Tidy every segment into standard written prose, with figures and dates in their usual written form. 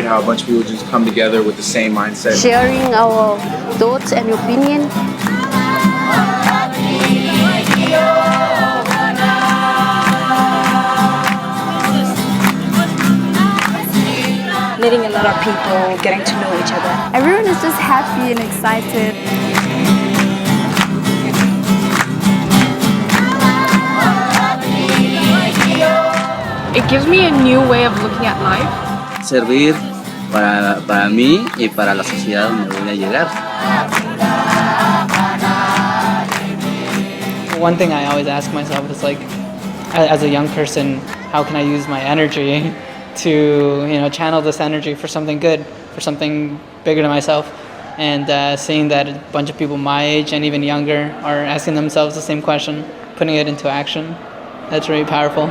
how a bunch of people just come together with the same mindset. Sharing our thoughts and opinion. Meeting a lot of people, getting to know each other. Everyone is just happy and excited. It gives me a new way of looking at life. Servir para mí y para la sociedad donde voy a llegar. One thing I always ask myself is like, as a young person, how can I use my energy to, channel this energy for something good, for something bigger than myself? And seeing that a bunch of people my age and even younger are asking themselves the same question, putting it into action, that's really powerful.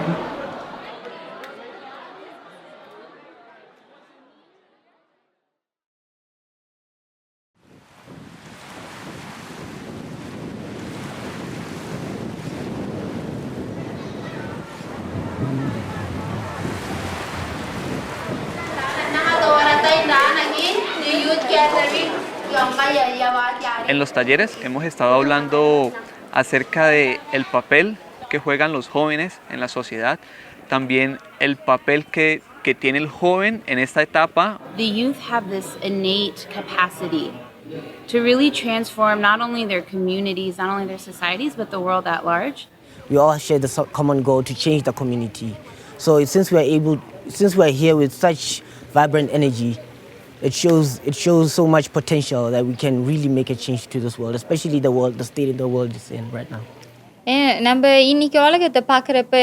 En los talleres hemos estado hablando acerca de el papel que juegan los jóvenes en la sociedad, también el papel que tiene el joven en esta etapa. The youth have this innate capacity to really transform not only their communities, not only their societies, but the world at large. We all share the common goal to change the community. So since we're here with such vibrant energy, it shows so much potential that we can really make a change to this world, especially the state the world is in right now. நம்ம இன்னைக்கு உலகத்தை பார்க்குறப்ப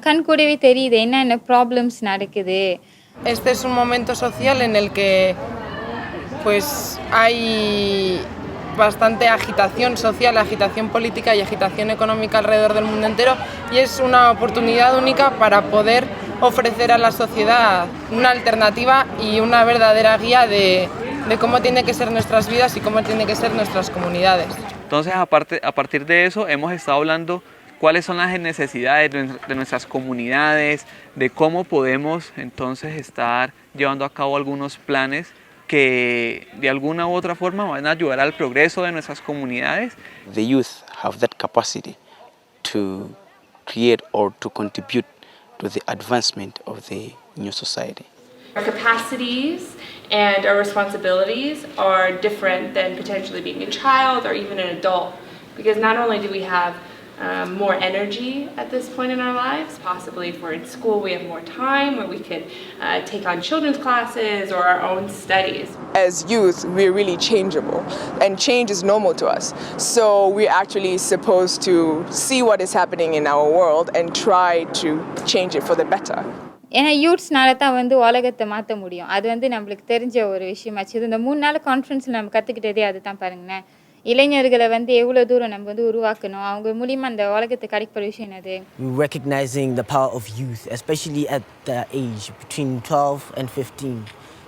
கண் கூடவே தெரியுது என்ன problems நடக்குது. Este es un momento social en el que pues hay bastante agitación social, agitación política y agitación económica alrededor del mundo entero, y es una oportunidad única para poder ofrecer a la sociedad una alternativa y una verdadera guía de cómo tienen que ser nuestras vidas y cómo tienen que ser nuestras comunidades. Entonces, a partir de eso, hemos estado hablando cuáles son las necesidades de nuestras comunidades, de cómo podemos entonces estar llevando a cabo algunos planes que de alguna u otra forma van a ayudar al progreso de nuestras comunidades. The youth have that capacity to create or to contribute to the advancement of the new society. Our capacities and our responsibilities are different than potentially being a child or even an adult, because not only do we have more energy at this point in our lives, possibly if we're in school we have more time where we can take on children's classes or our own studies. As youth, we're really changeable, and change is normal to us. So we're actually supposed to see what is happening in our world and try to change it for the better. ஏன்னா யூத்ஸ்னால தான் உலகத்தை மாற்ற முடியும். அது நம்மளுக்கு தெரிஞ்ச ஒரு விஷயமாச்சு. இந்த 3 நாள் கான்ஃபரன்ஸில் நம்ம கற்றுக்கிட்டதே அதுதான் பாருங்களேன். இளைஞர்களை எவ்வளோ தூரம் நம்ம உருவாக்கணும், அவங்க மூலியமாக அந்த உலகத்தை கிடைக்கிற விஷயம் என்னது. Recognizing the power of youth, especially at the age between 12 and 15,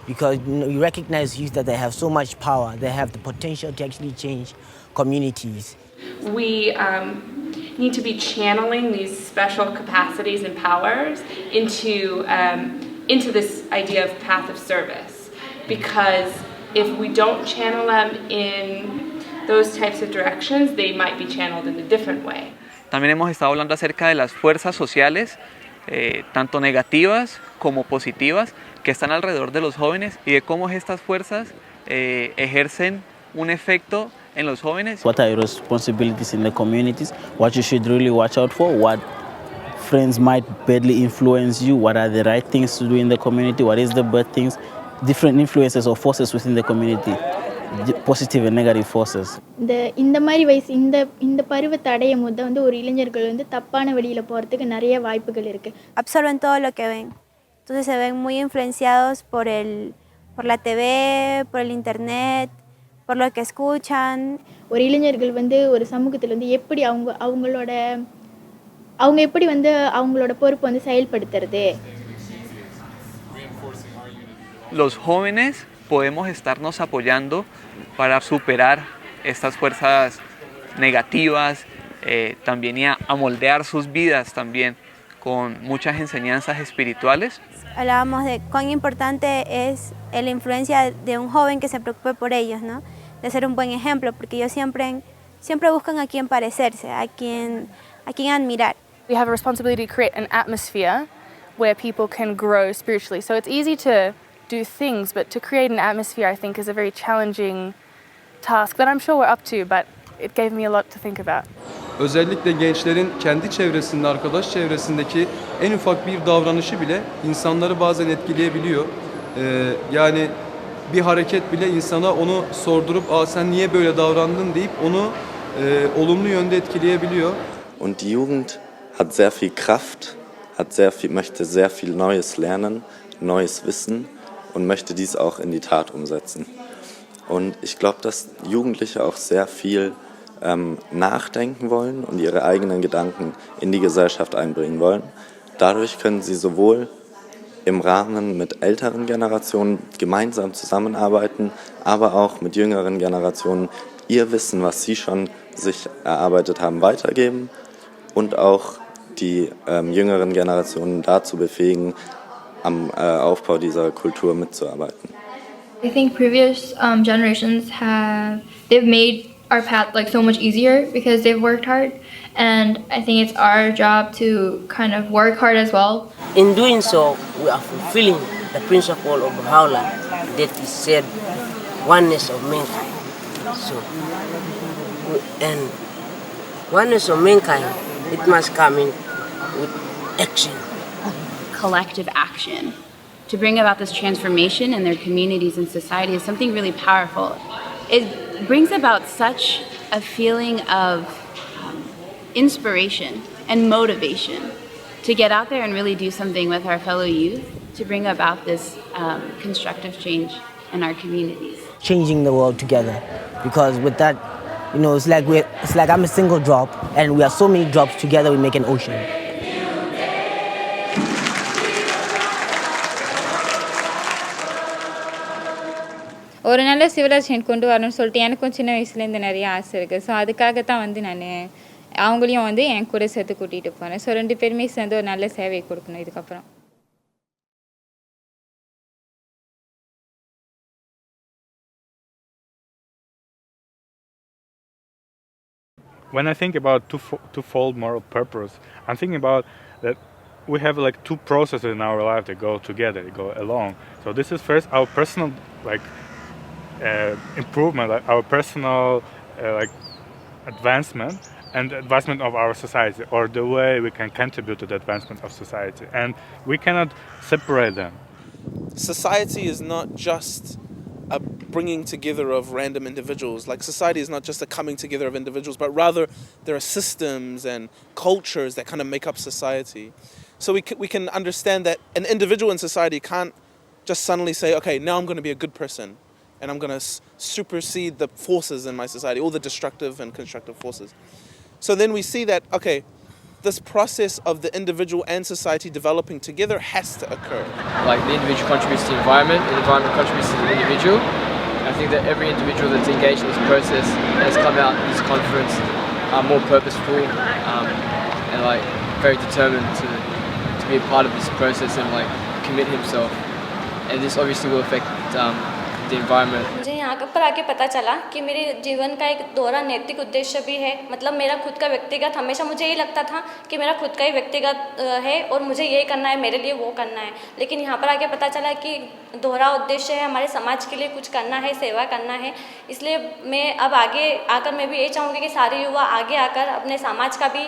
because you recognize youth that they have so much power, they have the potential to actually change communities. We need to be channeling these special capacities and powers into this idea of path of service, because if we don't channel them in those types of directions, they might be channeled in a different way. También hemos estado hablando acerca de las fuerzas sociales, tanto negativas como positivas, que están alrededor de los jóvenes y de cómo estas fuerzas ejercen un efecto en los jóvenes. What are your responsibilities in the communities? What you should really watch out for? What friends might badly influence you? What are the right things to do in the community? What is the bad things? Different influences or forces within the community, positive and negative forces. இந்த மாதிரி வயசு இந்த பருவத்தை அடையும் போது ஒரு இளைஞர்கள் தப்பான வழியில போறதுக்கு நிறைய வாய்ப்புகள் இருக்கு. Absorben todo lo que ven. Entonces se ven muy influenciados por la TV, por el internet, por lo que escuchan. ஒரு இளைஞர்கள் ஒரு சமூகத்துல எப்படி அவங்க எப்படி அவங்களோட பொறுப்பு செயல்படுத்துறது. Los jóvenes podemos estarnos apoyando para superar estas fuerzas negativas, también y a moldear sus vidas también con muchas enseñanzas espirituales. hablábamos de cuán importante es la influencia de un joven que se preocupe por ellos, ¿no? De ser un buen ejemplo, porque ellos siempre buscan a quién parecerse, a quién admirar. We have a responsibility to create an atmosphere where people can grow spiritually. So it's easy to do things, but to create an atmosphere, I think, is a very challenging task that I'm sure we're up to, but it gave me a lot to think about. Özellikle gençlerin kendi çevresinde, arkadaş çevresindeki en ufak bir davranışı bile insanları bazen etkileyebiliyor. Yani bir hareket bile insana onu sordurup sen niye böyle davrandın deyip onu olumlu yönde etkileyebiliyor. Und die Jugend hat sehr viel Kraft, möchte sehr viel Neues lernen, neues Wissen und möchte dies auch in die Tat umsetzen. Und ich glaube, dass Jugendliche auch sehr viel nachdenken wollen und ihre eigenen Gedanken in die Gesellschaft einbringen wollen. Dadurch können sie sowohl im Rahmen mit älteren Generationen gemeinsam zusammenarbeiten, aber auch mit jüngeren Generationen ihr Wissen, was sie schon sich erarbeitet haben, weitergeben und auch die jüngeren Generationen dazu befähigen, am Aufbau dieser Kultur mitzuarbeiten. I think previous generations they've made our path like so much easier because they've worked hard, and I think it's our job to kind of work hard as well. In doing so, we are fulfilling the principle of Bahá'í that is said oneness of mankind. So, and oneness of mankind, it must come in with action. Collective action to bring about this transformation in their communities and society is something really powerful. It brings about such a feeling of inspiration and motivation to get out there and really do something with our fellow youth to bring about this constructive change in our communities. Changing the world together, because with that, it's like I'm a single drop, and we are so many drops together we make an ocean. ஒரு நல்ல civilisation கொண்டு வரணும்னு சொல்லிட்டு எனக்கும் சின்ன வயசுலேருந்து நிறைய ஆசை இருக்குது. ஸோ அதுக்காக தான் நான் அவங்களையும் என் கூட சேர்த்து கூட்டிகிட்டு போகிறேன். ஸோ 2 பேருமே சேர்ந்து ஒரு நல்ல சேவை கொடுக்கணும் இதுக்கப்புறம். When I think about twofold moral purpose, I'm thinking about that we have like 2 processes in our life that go together, that go along. So this is first our personal improvement, our personal advancement, and the advancement of our society, or the way we can contribute to the advancement of society, and we cannot separate them. Society is not just a bringing together of random individuals. Like, society is not just a coming together of individuals, but rather there are systems and cultures that kind of make up society. So we can understand that an individual in society can't just suddenly say, okay, now I'm going to be a good person and I'm going to supersede the forces in my society, all the destructive and constructive forces. So then we see that, okay, this process of the individual and society developing together has to occur. Like, the individual contributes to the environment contributes to the individual. I think that every individual that's engaged in this process has come out of this conference more purposeful and very determined to be a part of this process and commit himself. And this obviously will affect the environment. मुझे यहाँ पर आके पता चला कि मेरे जीवन का एक दोहरा नैतिक उद्देश्य भी है. मतलब मेरा खुद का व्यक्तिगत, हमेशा मुझे ये लगता था कि मेरा खुद का ही व्यक्तिगत है और मुझे ये करना है, मेरे लिए वो करना है. लेकिन यहाँ पर आके पता चला कि दोहरा उद्देश्य है, हमारे समाज के लिए कुछ करना है, सेवा करना है. इसलिए मैं अब आगे आकर मैं भी ये चाहूँगी कि सारे युवा आगे आकर अपने समाज का भी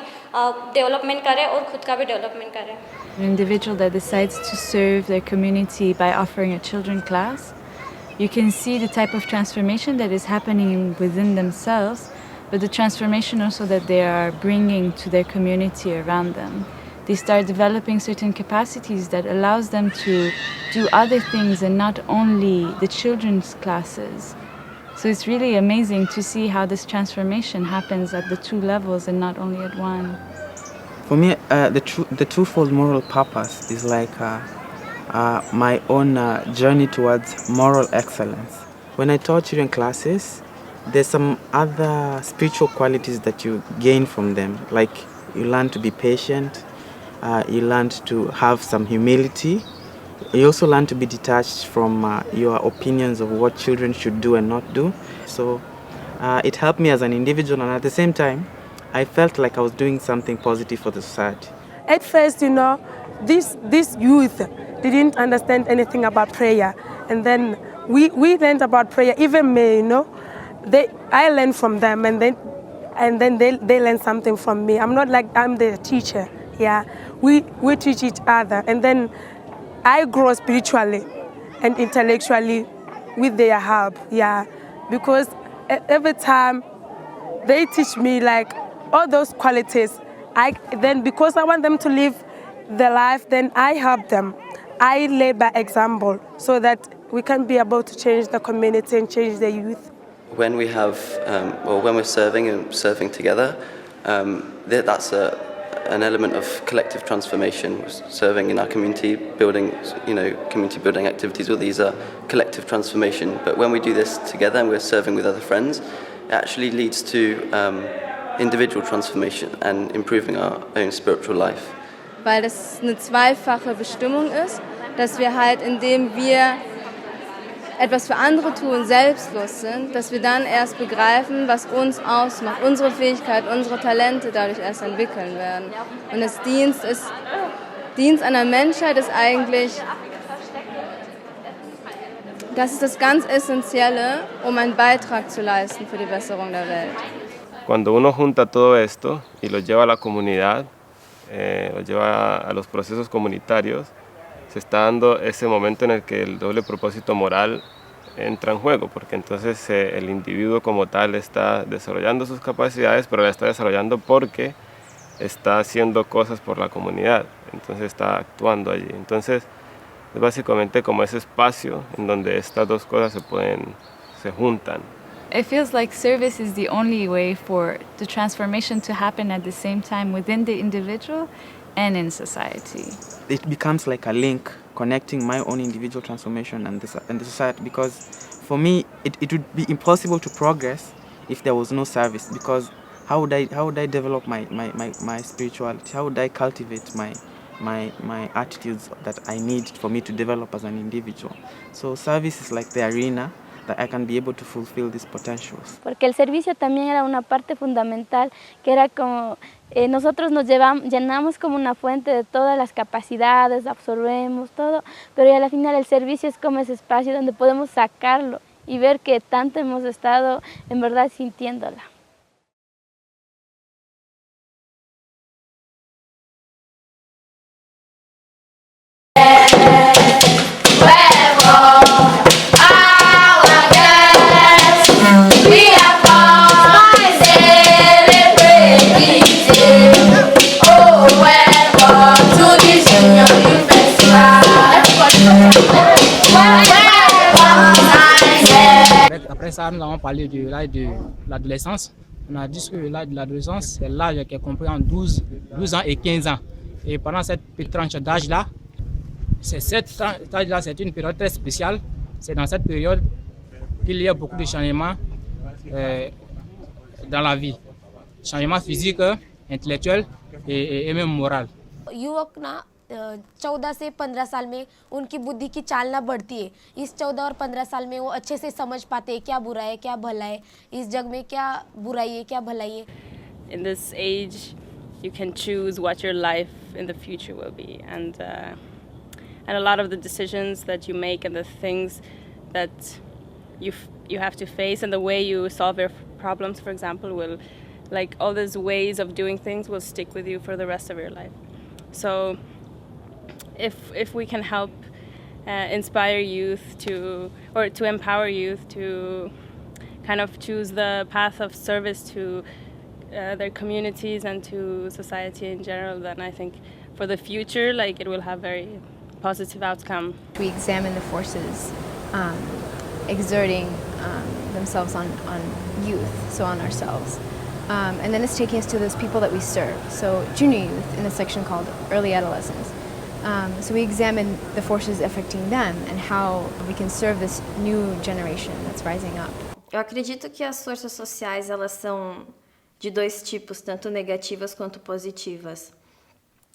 डेवलपमेंट करें और खुद का भी डेवलपमेंट करें. An individual that decides to serve their community by offering a children class, you can see the type of transformation that is happening within themselves, but the transformation also that they are bringing to their community around them. They start developing certain capacities that allows them to do other things and not only the children's classes. So it's really amazing to see how this transformation happens at the 2 levels and not only at one. For me, the twofold moral purpose is like my own journey towards moral excellence. When I taught children classes, there's some other spiritual qualities that you gain from them. Like, you learn to be patient, you learn to have some humility, You also learn to be detached from your opinions of what children should do and not do. So it helped me as an individual, and at the same time, I felt like I was doing something positive for the society. At first, this youth didn't understand anything about prayer, and then we learned about prayer. Even me, I learned from them, and then they learned something from me. I'm not like I'm the teacher. Yeah, we teach each other, and then I grow spiritually and intellectually with their help. Yeah, because every time they teach me like all those qualities, because I want them to live the life, then I help them. I lay by example so that we can be able to change the community and change the youth. When we have, or when we're serving together, that's an element of collective transformation. Serving in our community, building, community building activities. All these are collective transformation. But when we do this together and we're serving with other friends, it actually leads to individual transformation and improving our own spiritual life. Weil das eine zweifache Bestimmung ist, dass wir halt, indem wir etwas für andere tun, selbstlos sind, dass wir dann erst begreifen, was uns ausmacht, unsere Fähigkeit, unsere Talente dadurch erst entwickeln werden. Und das Dienst an der Menschheit ist eigentlich, das ist das ganz Essentielle, um einen Beitrag zu leisten für die Besserung der Welt. Cuando uno junta todo esto y lo lleva a la comunidad, lo lleva a los procesos comunitarios, se está dando ese momento en el que el doble propósito moral entra en juego, porque entonces el individuo como tal está desarrollando sus capacidades, pero la está desarrollando porque está haciendo cosas por la comunidad, entonces está actuando allí. Entonces es básicamente como ese espacio en donde estas dos cosas se juntan. It feels like service is the only way for the transformation to happen at the same time within the individual and in society. It becomes like a link connecting my own individual transformation and the society, because for me it would be impossible to progress if there was no service, because how would I develop my spirituality? How would I cultivate my attitudes that I need for me to develop as an individual? So service is like the arena that I can be able to fulfill these potentials. Porque el servicio también era una parte fundamental, que era como nosotros nos llenamos como una fuente de todas las capacidades, absorbemos todo, pero al final el servicio es como ese espacio donde podemos sacarlo y ver que tanto hemos estado en verdad sintiéndola. Après ça, nous avons parlé de l'âge de l'adolescence. On a dit que l'âge de l'adolescence, c'est l'âge qui est compris en 12 ans et 15 ans. Et pendant cette petite tranche d'âge-là, c'est une période très spéciale. C'est dans cette période qu'il y a beaucoup de changements dans la vie. Changements physiques, intellectuels et même moraux. 14 से 15 साल में उनकी बुद्धि की चालना बढ़ती है. इस 14 और 15 साल में वो अच्छे से समझ पाते हैं क्या बुरा है क्या भला है, इस जग में क्या बुराई है क्या भलाई है. In this age you can choose what your life in the future will be, and a lot of the decisions that you make and the things that you have to face and the way you solve your problems, for example, will, like, all these ways of doing things will stick with you for the rest of your life. So if we can help inspire youth to empower youth to kind of choose the path of service to their communities and to society in general, then I think for the future, like, it will have very positive outcome. We examine the forces exerting themselves on youth, so on ourselves. And then it's taking us to those people that we serve, so junior youth in a section called early adolescence. So we examine the forces affecting them and how we can serve this new generation that's rising up. Eu acredito que as forças sociais, elas são de dois tipos, tanto negativas quanto positivas.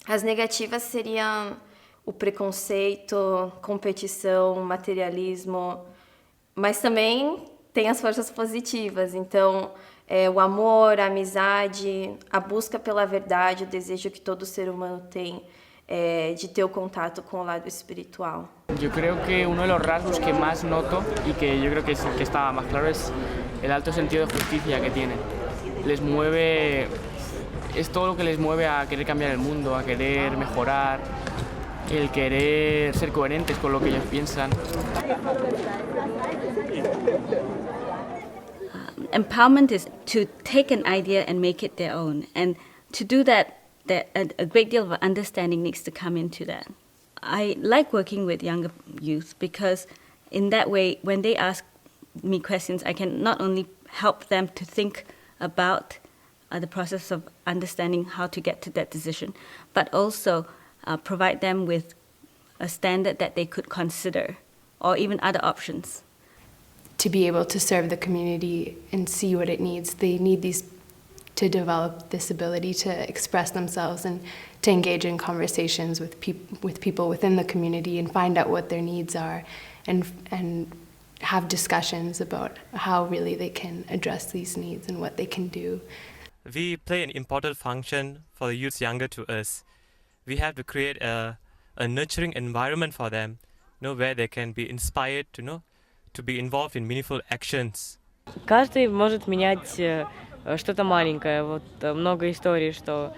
As negativas seriam o preconceito, competição, materialismo, mas também tem as forças positivas. Então, o amor, a amizade, a busca pela verdade, o desejo que todo ser humano tem de ter o contato com o lado espiritual. Yo creo que uno de los rasgos que más noto y que yo creo que es el que está más claro es el alto sentido de justicia que tienen. Les mueve, es todo lo que les mueve a querer cambiar el mundo, a querer mejorar, el querer ser coherentes con lo que ellos piensan. Empowerment is to take an idea and make it their own, and to do that a great deal of understanding needs to come into that. I like working with younger youth because in that way, when they ask me questions, I can not only help them to think about the process of understanding how to get to that decision, but also provide them with a standard that they could consider, or even other options. To be able to serve the community and see what it needs, they need these to develop this ability to express themselves and to engage in conversations with people within the community and find out what their needs are and have discussions about how really they can address these needs and what they can do. We play an important function for the youths younger to us. We have to create a nurturing environment for them, where they can be inspired to be involved in meaningful actions. Каждый может менять что-то маленькое. Вот много историй, что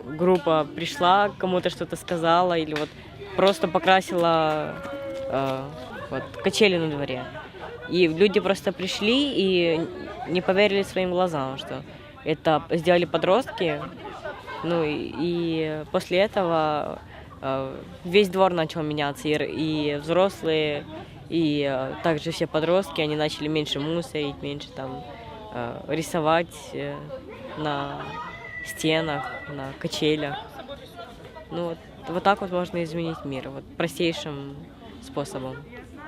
группа пришла, кому-то что-то сказала, или вот просто покрасила качели на дворе. И люди просто пришли и не поверили своим глазам, что это сделали подростки. И после этого весь двор начал меняться, и взрослые, и также все подростки, они начали меньше мусорить, меньше там рисовать на стенах, на качелях. Вот так вот можно изменить мир, вот простейшим способом.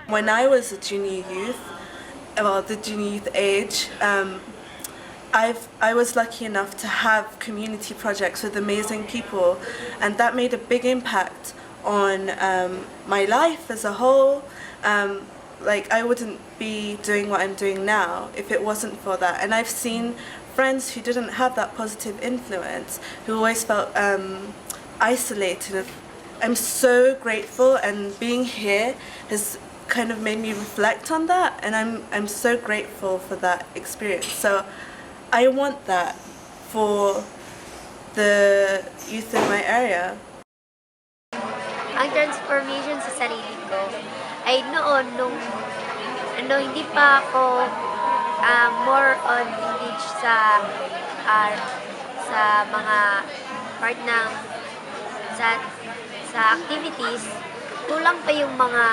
When I was a junior youth, the junior youth age, I was lucky enough to have community projects with amazing people, and that made a big impact on my life as a whole. I wouldn't be doing what I'm doing now if it wasn't for that. And I've seen friends who didn't have that positive influence, who always felt isolated. I'm so grateful, and being here has kind of made me reflect on that, and I'm so grateful for that experience. So I want that for the youth in my area. Ang transformation sa sarili ko ay noon nung hindi pa ako more on engaged sa mga part ng sa activities, kulang pa yung mga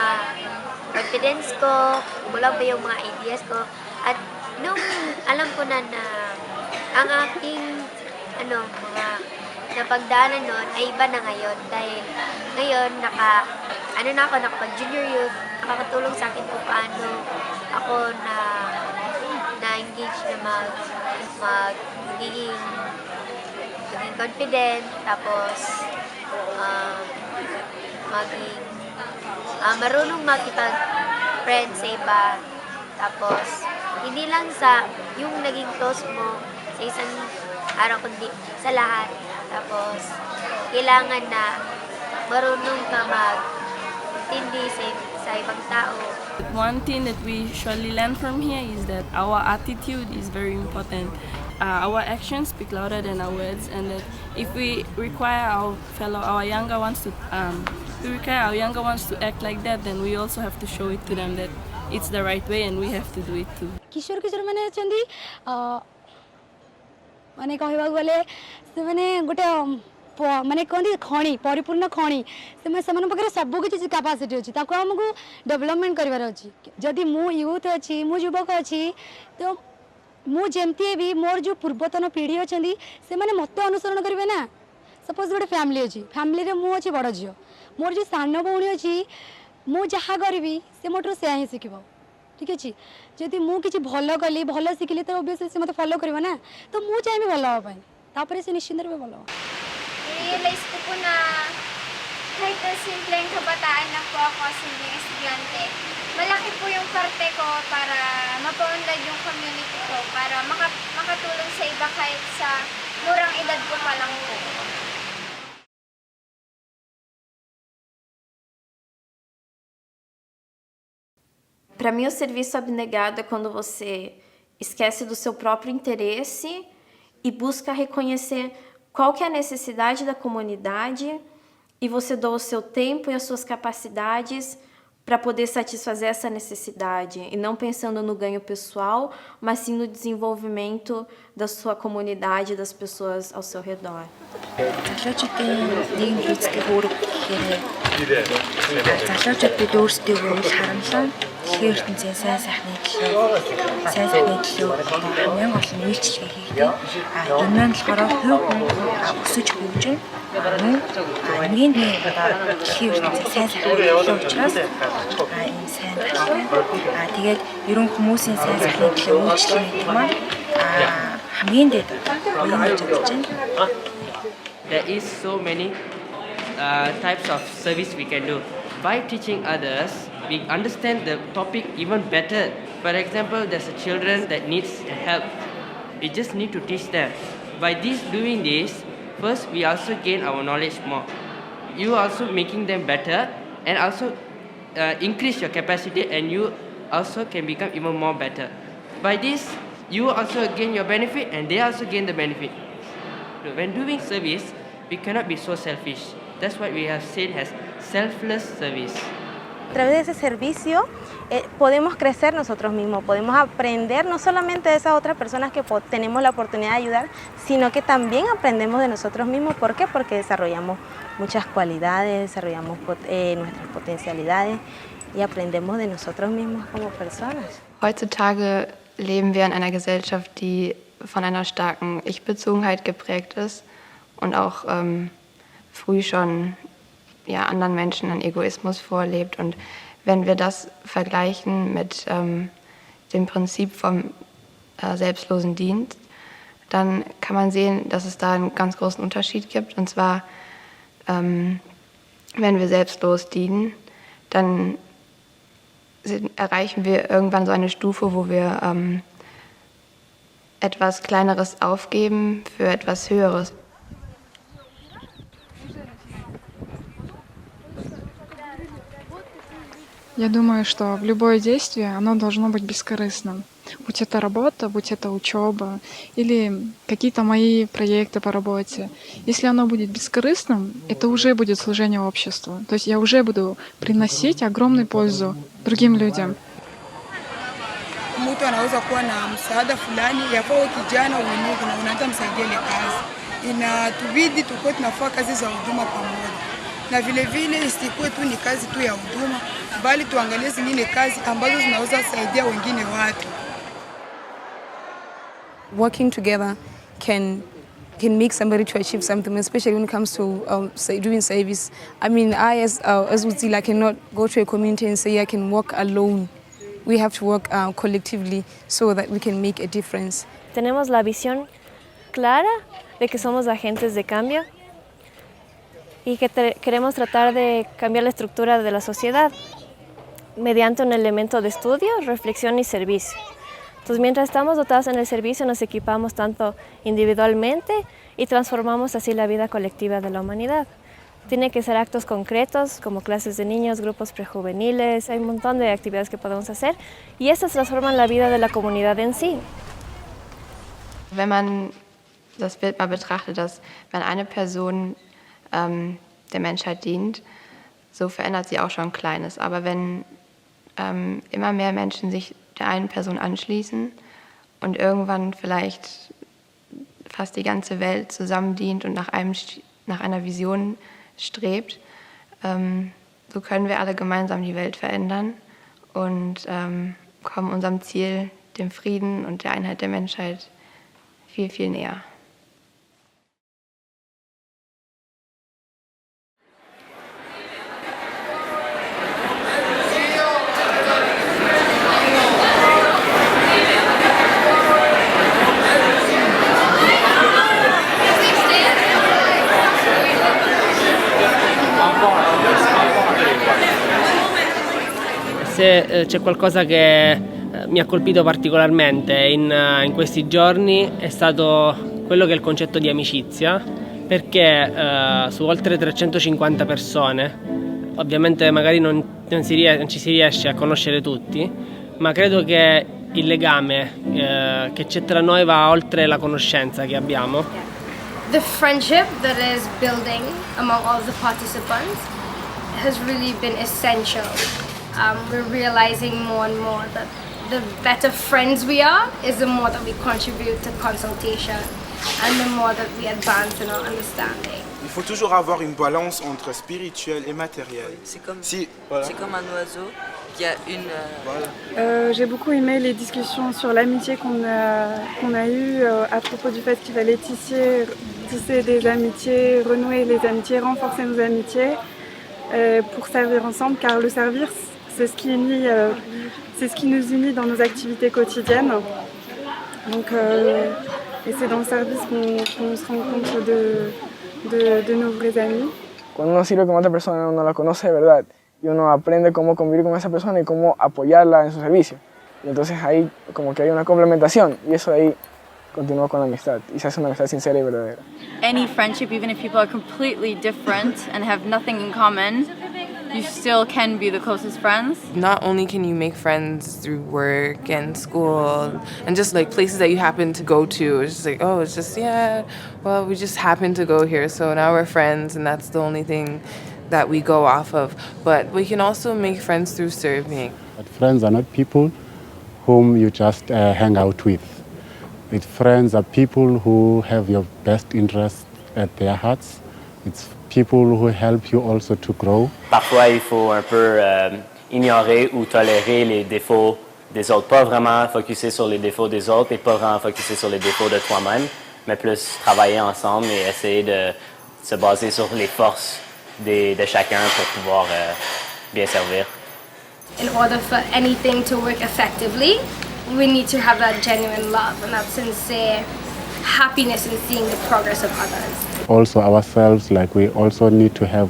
confidence ko, kulang pa yung mga ideas ko, at nung alam ko na ang aking mga napagdaanan nun ay iba na ngayon, dahil ngayon nakapag junior youth, nakakatulong sa akin kung paano ako na-engage na magiging confident, tapos marunong makipag-friend sa iba, tapos hindi lang sa yung naging close mo sa isang araw, kundi sa lahat. Tapos kailangan na marunong ka mag-intindi sa ibang tao. One thing that we surely learn from here is that our attitude is very important. Our actions speak louder than our words, and that if we require our younger ones to act like that, then we also have to show it to them that it's the right way and we have to do it too. किशोर माने अछंदी माने कहबाक गले से माने गोटे माने कहते खणी परिपूर्ण खणी से पाखे सब किसी कैपेसिटी अच्छी आमको डेवलपमेंट करार अच्छी जदि मु यूथ अच्छी मु युवक अच्छी तो मुझे भी मोर जो पूर्वतन पीढ़ी अच्छा से मैंने मत अनुसरण करेंगे ना सपोज गोटे फैमिली अच्छी फैमिली मु अच्छी बड़ झील मोर जो सान भौणी अच्छी मु जहाँ करी से मोटर से ही शिख ठीक अच्छे जदि मुझे भल कली भल शिखिली तो ओबियसली से मत फॉलो करेंगे ना तो मुझे चाहिए भल हाँपाई से निश्चिंत रूप भल realize ko po na kahit na simpleng kabataan lang po ako, simpleng estudyante, malaki po yung parte ko para mapaunlad yung community ko, para makatulong sa iba kahit sa murang edad ko pa lang po. Para mim, o serviço abnegado é quando você esquece do seu próprio interesse e busca reconhecer qual que é a necessidade da comunidade e você doa o seu tempo e as suas capacidades para poder satisfazer essa necessidade e não pensando no ganho pessoal, mas sim no desenvolvimento da sua comunidade, das pessoas ao seu redor. Тэгэхээр ертөнцийн сайн сайхны төлөө хамгийн олон үйлчлэгээ хийдэг. Энэ маань болохоор хувь өсөж хөгжин хамгийн дэлхийн ертөнцийн сайн сайхны төлөө учраас энэ сайн байна. Тэгээд ерөн хүмүүсийн сайн сайхны төлөө үйлчлэгээ хийдэг маань хамгийн дэд байна гэж бодож байна. There is so many types of service we can do. By teaching others, we understand the topic even better. For example, there's a children that needs help. We just need to teach them. By doing this, first we also gain our knowledge more. You also making them better and also increase your capacity, and you also can become even more better. By this, you also gain your benefit and they also gain the benefit. When doing service, we cannot be so selfish. That's what we have said as selfless service. A través de ese servicio podemos crecer nosotros mismos, podemos aprender no solamente de esas otras personas que tenemos la oportunidad de ayudar, sino que también aprendemos de nosotros mismos. ¿Por qué? Porque desarrollamos muchas cualidades, desarrollamos nuestras potencialidades y aprendemos de nosotros mismos como personas. Heutzutage leben wir in einer Gesellschaft, die von einer starken Ich-Bezogenheit geprägt ist und auch früh schon anderen Menschen einen Egoismus vorlebt. Und wenn wir das vergleichen mit dem Prinzip vom selbstlosen Dienst, dann kann man sehen, dass es da einen ganz großen Unterschied gibt. Und zwar, wenn wir selbstlos dienen, dann erreichen wir irgendwann so eine Stufe, wo wir etwas Kleineres aufgeben für etwas Höheres. Я думаю, что любое действие, оно должно быть бескорыстным. Будь это работа, будь это учеба или какие-то мои проекты по работе. Если оно будет бескорыстным, это уже будет служение обществу. То есть я уже буду приносить огромную пользу другим людям. Mtu anaweza kuwa na msaada fulani yafaa kijana uinuke na unaanza msaidia ile kazi. Inatubidi tukue tunafanya kazi za huduma pamoja. Na vile vile isikuwe tu ni kazi tu ya huduma, bali tuangalie zingine kazi ambazo zinaweza saidia wengine watu. Working together can make somebody to achieve something, especially when it comes to doing service. I mean, as Uzila, I cannot go to a community and say I can work alone. We have to work collectively so that we can make a difference. Tenemos la visión clara de que somos agentes de cambio y que queremos tratar de cambiar la estructura de la sociedad mediante un elemento de estudio, reflexión y servicio. Entonces, mientras estamos dotados en el servicio, nos equipamos tanto individualmente y transformamos así la vida colectiva de la humanidad. Tiene que ser actos concretos, como clases de niños, grupos prejuveniles, hay un montón de actividades que podemos hacer y estas transforman la vida de la comunidad en sí. Wenn man das Bild mal betrachtet, dass wenn eine Person der Menschheit dient, so verändert sie auch schon Kleines. Aber wenn immer mehr Menschen sich der einen Person anschließen und irgendwann vielleicht fast die ganze Welt zusammen dient und nach einer Vision strebt, so können wir alle gemeinsam die Welt verändern und kommen unserem Ziel, dem Frieden und der Einheit der Menschheit, viel, viel näher. Encore. se c'è qualcosa che mi ha colpito particolarmente in questi giorni è stato quello che è il concetto di amicizia, perché su oltre 350 persone, ovviamente magari non ci si riesce a conoscere tutti, ma credo che il legame che c'è tra noi va oltre la conoscenza che abbiamo. The friendship that is building among all the participants has really been essential. We're realizing more and more that the better friends we are is the more that we contribute to consultation and the more that we advance in our understanding. Il faut toujours avoir une balance entre spirituel et matériel. C'est comme un oiseau qui a une... J'ai beaucoup aimé les discussions sur l'amitié qu'on a eues à propos du fait qu'il fallait tisser des amitiés, renouer les amitiés, renforcer nos amitiés pour servir ensemble, car le servir, c'est ce qui unit, c'est ce qui nous unit dans nos activités quotidiennes. Donc, et c'est dans le service qu'on se rend compte de nos vrais amis. Cuando uno sirve con otra persona, uno la conoce de verdad y uno aprende cómo convivir con esa persona y cómo apoyarla en su servicio. Y entonces ahí como que hay una complementación y eso de ahí continúa con la amistad y se hace una amistad sincera y verdadera. Any friendship, even if people are completely different and have nothing in common, you still can be the closest friends. Not only can you make friends through work and school and just like places that you happen to go to, it's just like, oh, it's just, yeah, well, we just happen to go here, so now we're friends and that's the only thing that we go off of. But we can also make friends through serving. But friends are not people whom you just hang out with. It's friends are people who have your best interests at their hearts. It's people who help you also to grow. Parfois, il faut un peu ignorer ou tolérer les défauts des autres. Pas vraiment focuser sur les défauts des autres et pas vraiment focuser sur les défauts de toi-même, mais plus travailler ensemble et essayer de se baser sur les forces de chacun pour pouvoir bien servir. In order for anything to work effectively, we need to have that genuine love and that sincere happiness in seeing the progress of others. Also ourselves, like we also need to have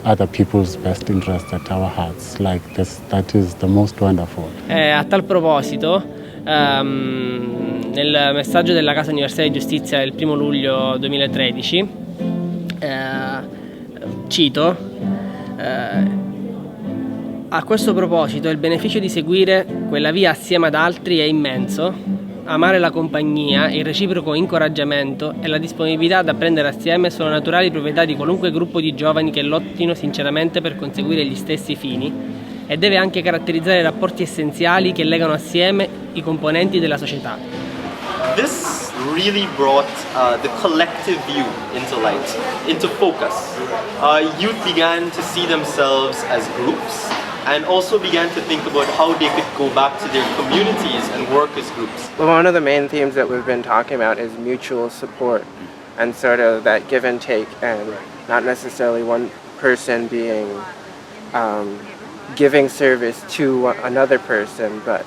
other people's best interests at our hearts. Like this, that is the most wonderful. A tal proposito, nel messaggio della Casa Universitaria di Giustizia del 1 luglio 2013, cito, a questo proposito il beneficio di seguire quella via assieme ad altri è immenso. Amare la compagnia, il reciproco incoraggiamento e la disponibilità ad apprendere assieme sono naturali proprietà di qualunque gruppo di giovani che lottino sinceramente per conseguire gli stessi fini e deve anche caratterizzare i rapporti essenziali che legano assieme i componenti della società. This really brought the collective view into light, into focus. Youth began to see themselves as groups and also began to think about how they could go back to their communities and work as groups. Well, one of the main themes that we've been talking about is mutual support and sort of that give and take, and not necessarily one person being giving service to another person, but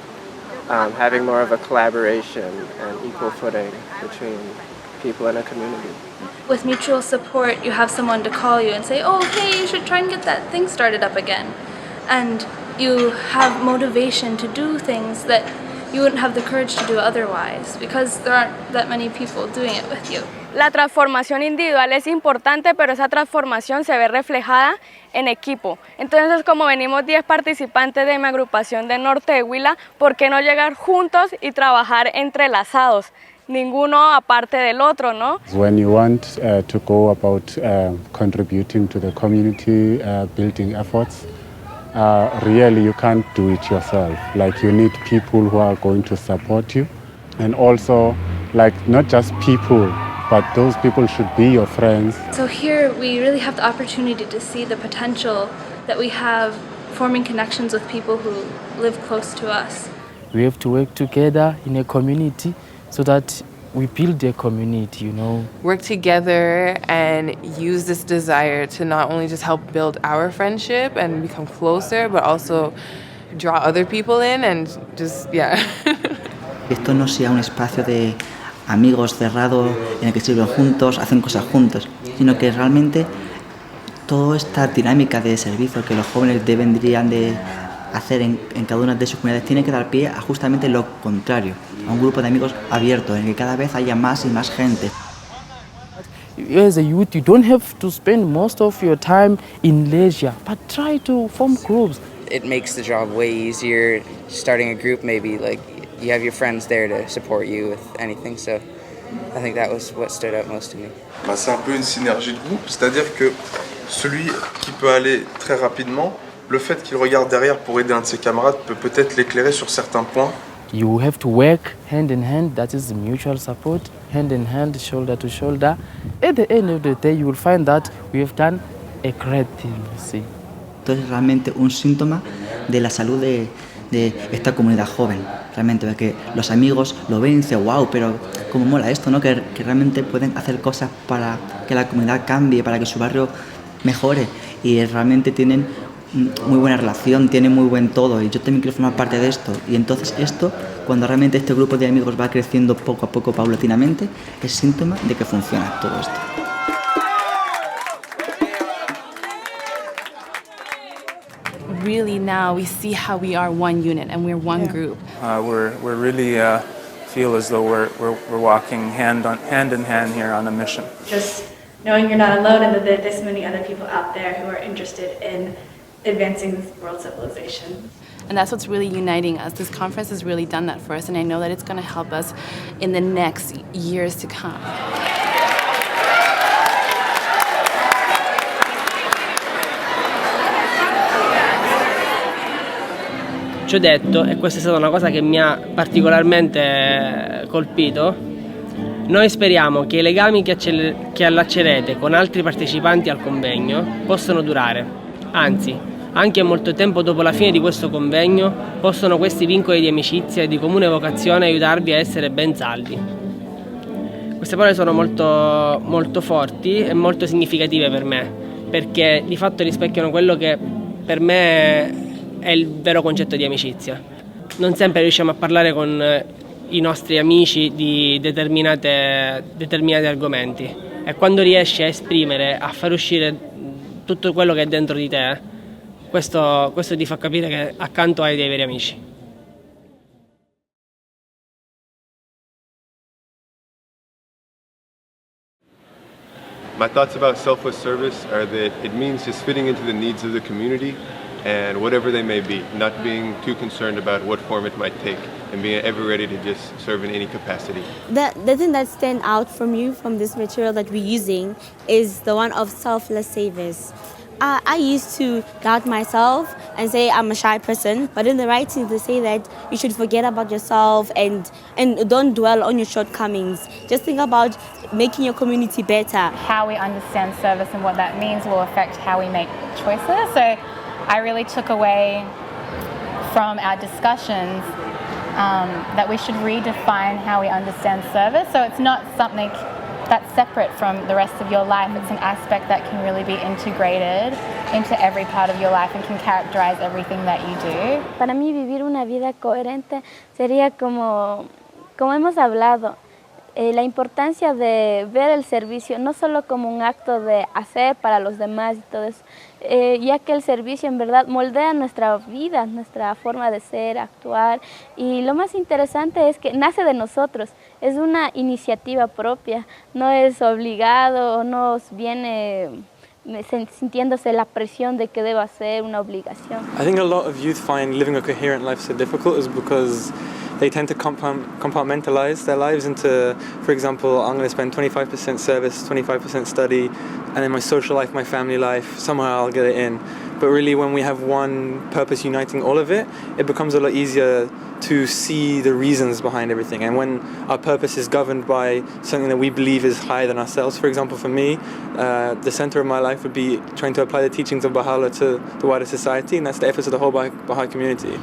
having more of a collaboration and equal footing between people in a community. With mutual support, you have someone to call you and say, oh, hey, you should try and get that thing started up again. And you have motivation to do things that you wouldn't have the courage to do otherwise, because there aren't that many people doing it with you. La transformación individual es importante, pero esa transformación se ve reflejada en equipo. Entonces, como venimos 10 participantes de mi agrupación de Norte de Huila, ¿por qué no llegar juntos y trabajar entrelazados? Ninguno aparte del otro, ¿no? When you want to go about contributing to the community building efforts, really you can't do it yourself. Like you need people who are going to support you, and also like not just people, but those people should be your friends. So here we really have the opportunity to see the potential that we have forming connections with people who live close to us. We have to work together in a community so that we build a community, you know. Work together and use this desire to not only just help build our friendship and become closer, but also draw other people in and just, yeah. Esto no sea un espacio de amigos cerrados en el que sirven juntos, hacen cosas juntos, sino que realmente toda esta dinámica de servicio que los jóvenes deberían de hacer en cada una de sus comunidades tiene que dar pie a justamente lo contrario, a un grupo de amigos abierto, en el que cada vez haya más y más gente. As a youth, you don't have to spend most of your time in leisure, but try to form groups. It makes the job way easier. Starting a group, maybe like you have your friends there to support you with anything. So I think that was what stood out most to me. C'est un peu une synergie de groupe, c'est-à-dire que celui qui peut aller très rapidement, le fait qu'il regarde derrière pour aider un de ses camarades peut peut-être l'éclairer sur certains points. You have to work hand in hand, that is the mutual support, hand in hand, shoulder to shoulder. At the end of the day, you will find that we have done a great thing, see. Esto es realmente un síntoma de la salud de esta comunidad joven, realmente, porque los amigos lo ven y dicen, wow, pero cómo mola esto, ¿no? Que realmente pueden hacer cosas para que la comunidad cambie, para que su barrio mejore, y realmente tienen muy buena relación, tienen muy buen todo, y yo también quiero formar parte de esto. Y entonces esto, cuando realmente este grupo de amigos va creciendo poco a poco, paulatinamente, es síntoma de que funciona todo esto. Really now we see how we are one unit and we're one group. We're really feel as though we're walking hand in hand here on a mission. Just knowing you're not alone and that there are this many other people out there who are interested in advancing world civilization. And that's what's really uniting us. This conference has really done that for us, and I know that it's going to help us in the next years to come. Ciò detto, e questa è stata una cosa che mi ha particolarmente colpito, noi speriamo che i legami che allaccerete con altri partecipanti al convegno possano durare, anzi, anche molto tempo dopo la fine di questo convegno, possono questi vincoli di amicizia e di comune vocazione aiutarvi a essere ben saldi. Queste parole sono molto, molto forti e molto significative per me, perché di fatto rispecchiano quello che per me è il vero concetto di amicizia. Non sempre riusciamo a parlare con i nostri amici di determinati argomenti, e quando riesci a esprimere, a far uscire tutto quello che è dentro di te, questo ti fa capire che accanto hai dei veri amici. My thoughts about selfless service are that it means just fitting into the needs of the community and whatever they may be, not being too concerned about what form it might take, and being ever ready to just serve in any capacity. The thing that stands out from you from this material that we're using is the one of selfless service. I used to doubt myself and say I'm a shy person, but in the writing they say that you should forget about yourself and don't dwell on your shortcomings. Just think about making your community better. How we understand service and what that means will affect how we make choices. So I really took away from our discussions that we should redefine how we understand service. So it's not something that's separate from the rest of your life. It's an aspect that can really be integrated into every part of your life and can characterize everything that you do. Para mí vivir una vida coherente sería como hemos hablado, la importancia de ver el servicio no solo como un acto de hacer para los demás y todo eso, ya que el servicio en verdad moldea nuestra vida, nuestra forma de ser, actuar, y lo más interesante es que nace de nosotros, es una iniciativa propia, no es obligado o nos viene sintiéndose la presión de que deba ser una obligación. I think a lot of youth find living a coherent life so difficult is because they tend to compartmentalize their lives into, for example, I'm going to spend 25% service, 25% study, and then my social life, my family life, somehow I'll get it in. But really when we have one purpose uniting all of it, it becomes a lot easier to see the reasons behind everything. And when our purpose is governed by something that we believe is higher than ourselves, for example, for me, the center of my life would be trying to apply the teachings of Baha'u'llah to the wider society, and that's the efforts of the whole Baha'i community.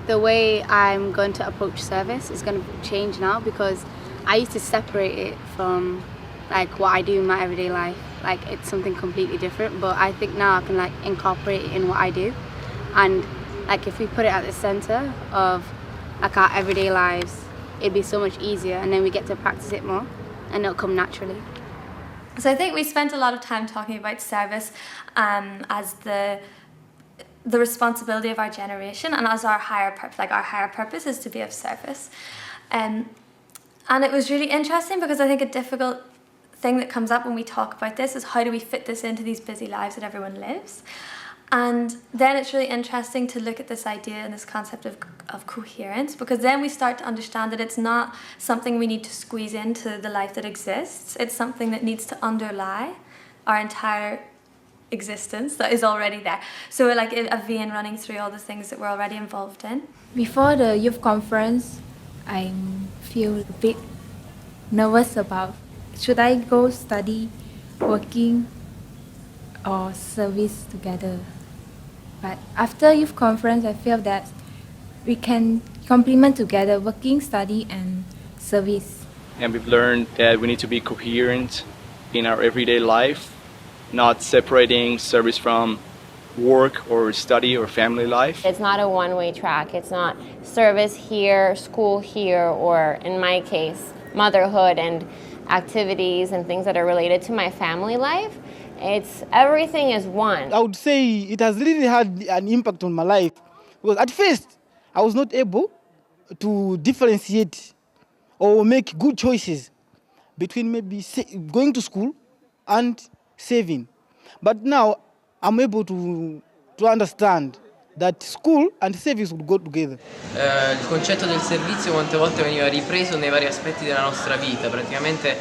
The way I'm going to approach service is going to change now, because I used to separate it from like what I do in my everyday life. Like it's something completely different, but I think now I can like incorporate it in what I do. And like if we put it at the center of like our everyday lives, it'd be so much easier, and then we get to practice it more and it'll come naturally. So I think we spent a lot of time talking about service as the the responsibility of our generation and as our higher purpose. Like our higher purpose is to be of service. And it was really interesting because I think a difficult thing that comes up when we talk about this is how do we fit this into these busy lives that everyone lives. And then it's really interesting to look at this idea and this concept of coherence, because then we start to understand that it's not something we need to squeeze into the life that exists. It's something that needs to underlie our entire existence that is already there. So like a vein running through all the things that we're already involved in. Before the youth conference, I feel a bit nervous about should I go study, working, or service together. But after youth conference, I feel that we can complement together working, study, and service. And we've learned that we need to be coherent in our everyday life, not separating service from work or study or family life. It's not a one-way track. It's not service here, school here, or in my case, motherhood and activities and things that are related to my family life. It's everything is one. I would say it has really had an impact on my life because at first I was not able to differentiate or make good choices between maybe going to school and saving. But now I'm able to understand that school and service would go together. Il concetto del servizio quante volte veniva ripreso nei vari aspetti della nostra vita, praticamente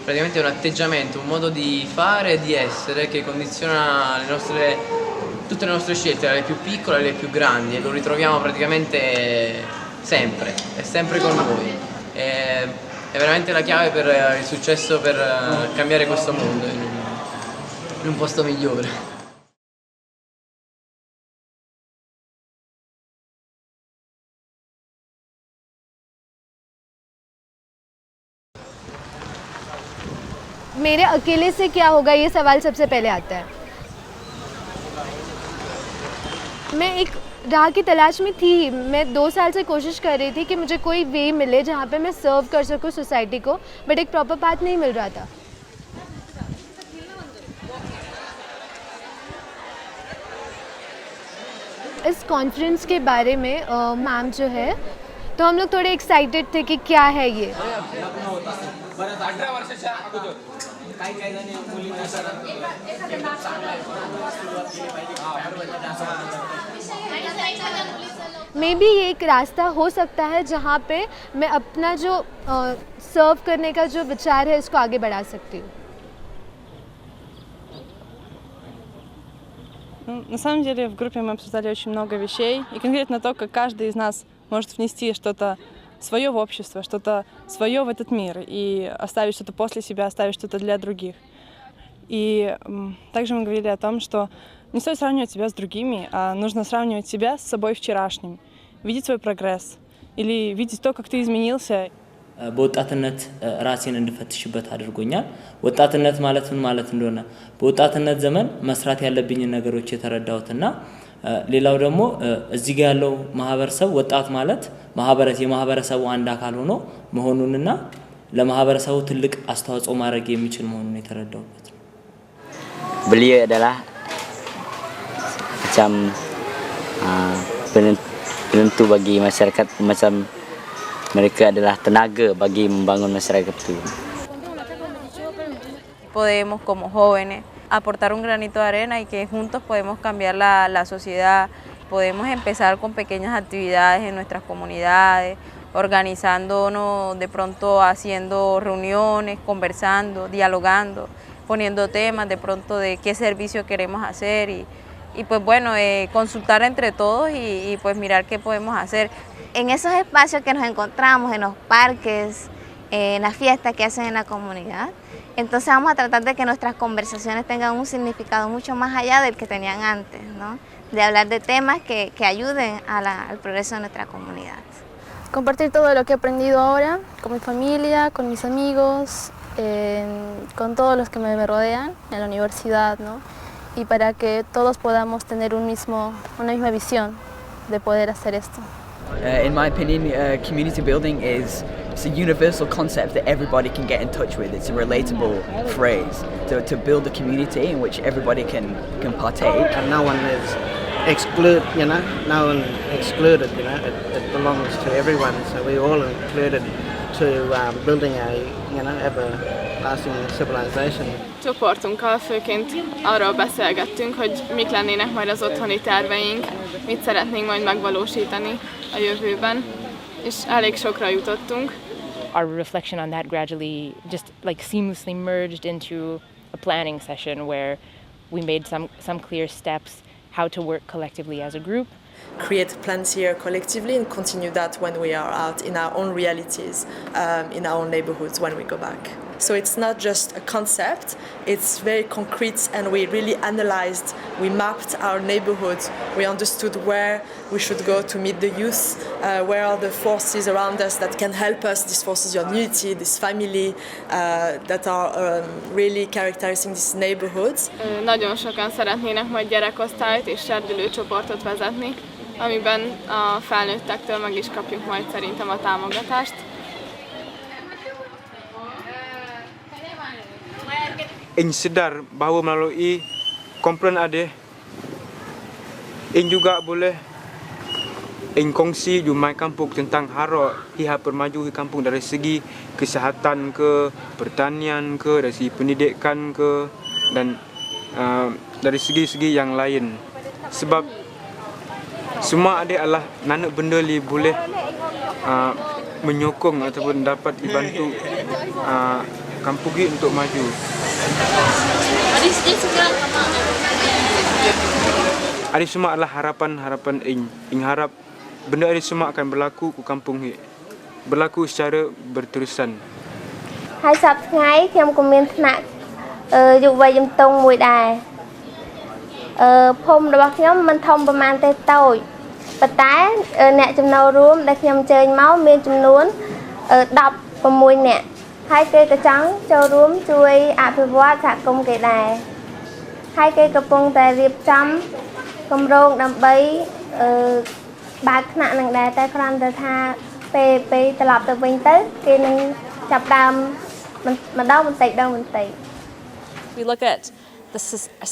è un atteggiamento, un modo di fare e di essere che condiziona tutte le nostre scelte, le più piccole e le più grandi, e lo ritroviamo praticamente sempre, è sempre con noi. È veramente la chiave per il successo, per cambiare questo mondo in un posto migliore. मेरे अकेले से क्या होगा ये सवाल सबसे पहले आता है। मैं एक राह की तलाश में थी। मैं 2 साल से कोशिश कर रही थी कि मुझे कोई वे मिले जहाँ पे मैं सर्व कर सकूँ सोसाइटी को, बट एक प्रॉपर पाथ नहीं मिल रहा था। इस कॉन्फ्रेंस के बारे में मैम जो है, तो हम लोग थोड़े एक्साइटेड थे कि क्या है ये। मे बी ये एक रास्ता हो सकता है जहाँ पे मैं अपना जो सर्व करने का जो विचार है इसको आगे बढ़ा सकती हूँ। На самом деле в группе мы обсуждали очень много вещей, и конкретно то, как каждый из нас может внести что-то свое в общество, что-то свое в этот мир, и оставить что-то после себя, оставить что-то для других. И также мы говорили о том, что не стоит сравнивать себя с другими, а нужно сравнивать себя с собой вчерашним, видеть свой прогресс или видеть то, как ты изменился. በወጣትነት ራሴን እንድፈትሽበት አድርጎኛል። ወጣትነት ማለት ምን ማለት እንደሆነ በወጣትነት ዘመን መስራት ያለብኝ ነገሮች የተረዳሁትና ሌላው ደግሞ እዚህ ጋር ያለው ማህበረሰብ ወጣት ማለት የማህበረሰቡ አንድ አካል ሆኖ መሆኑንና ለማህበረሰቡ ትልቅ አስተዋጽኦ ማድረግ የሚችል መሆኑን የተረዳሁበት ነው። Beliau adalah macam penentu bagi masyarakat, macam mereka adalah tenaga bagi membangun masyarakat itu. Podemos como jóvenes aportar un granito de arena y que juntos podemos cambiar la sociedad. Podemos empezar con pequeñas actividades en nuestras comunidades, organizándonos de pronto haciendo reuniones, conversando, dialogando, poniendo temas de pronto de qué servicio queremos hacer y pues bueno, consultar entre todos y pues mirar qué podemos hacer. En esos espacios que nos encontramos, en los parques, en las fiestas que hacen en la comunidad, entonces vamos a tratar de que nuestras conversaciones tengan un significado mucho más allá del que tenían antes, ¿no? De hablar de temas que ayuden al progreso de nuestra comunidad. Compartir todo lo que he aprendido ahora con mi familia, con mis amigos, con todos los que me rodean en la universidad, ¿no? Y para que todos podamos tener una misma visión de poder hacer esto. In my opinion, community building is a universal concept that everybody can get in touch with. It's a relatable phrase to build a community in which everybody can partake. And no one lives exclude, no one excluded, it belongs to everyone, so we all included to building a, everlasting civilization. Csoportunkkal főként arról beszélgettünk, hogy mik lennének majd az otthoni terveink, mit szeretnénk majd megvalósítani a jövőben, és elég sokra jutottunk. Our reflection on that gradually just like seamlessly merged into a planning session where we made some clear steps how to work collectively as a group. Create plans here collectively and continue that when we are out in our own realities, in our own neighborhoods when we go back. So it's not just a concept, it's very concrete, and we really analyzed, we mapped our neighborhoods, we understood where we should go to meet the youth, where are the forces around us that can help us, these forces of unity, this family that are really characterizing these neighborhoods. Nagyon sokan szeretnének majd gyerekosztályt és serdülőcsoportot vezetni, amiben a felnőttektől meg is kapjuk majd szerintem a támogatást. Ing sedar bahawa melalui komponen ada, ing juga boleh ing kongsi jumai kampung tentang hara pihak permaju kampung dari segi kesihatan ke, pertanian ke, dari segi pendidikan ke, dan dari segi-segi yang lain. Sebab semua ada adalah nanak benda li boleh menyokong ataupun dapat dibantu kampung ini untuk maju. Ada semua adalah harapan ing harap benda ini semua akan berlaku ke kampung ini, berlaku secara berterusan. Hai សប្តាហ៍ថ្ងៃខ្ញុំក៏មានថ្នាក់យុវវ័យជំទង់មួយដែរភូមិរបស់ខ្ញុំមិនធំប្រហែលទេតូចប៉ុន្តែអ្នកចំណូលរួមដែលខ្ញុំអញ្ជើញមកមានចំនួន16នាក់ហើយគេក៏ចង់ចូលរួមជួយអភិវឌ្ឍសហគមន៍គេដែរហើយគេកំពុងតែរៀបចំគម្រោងដើម្បីបើកថ្នាក់នឹងដែរតែគ្រាន់តែថាពេលត្រឡប់ទៅវិញទៅគេនឹងចាប់ដើមម្ដងបន្តិច We look at the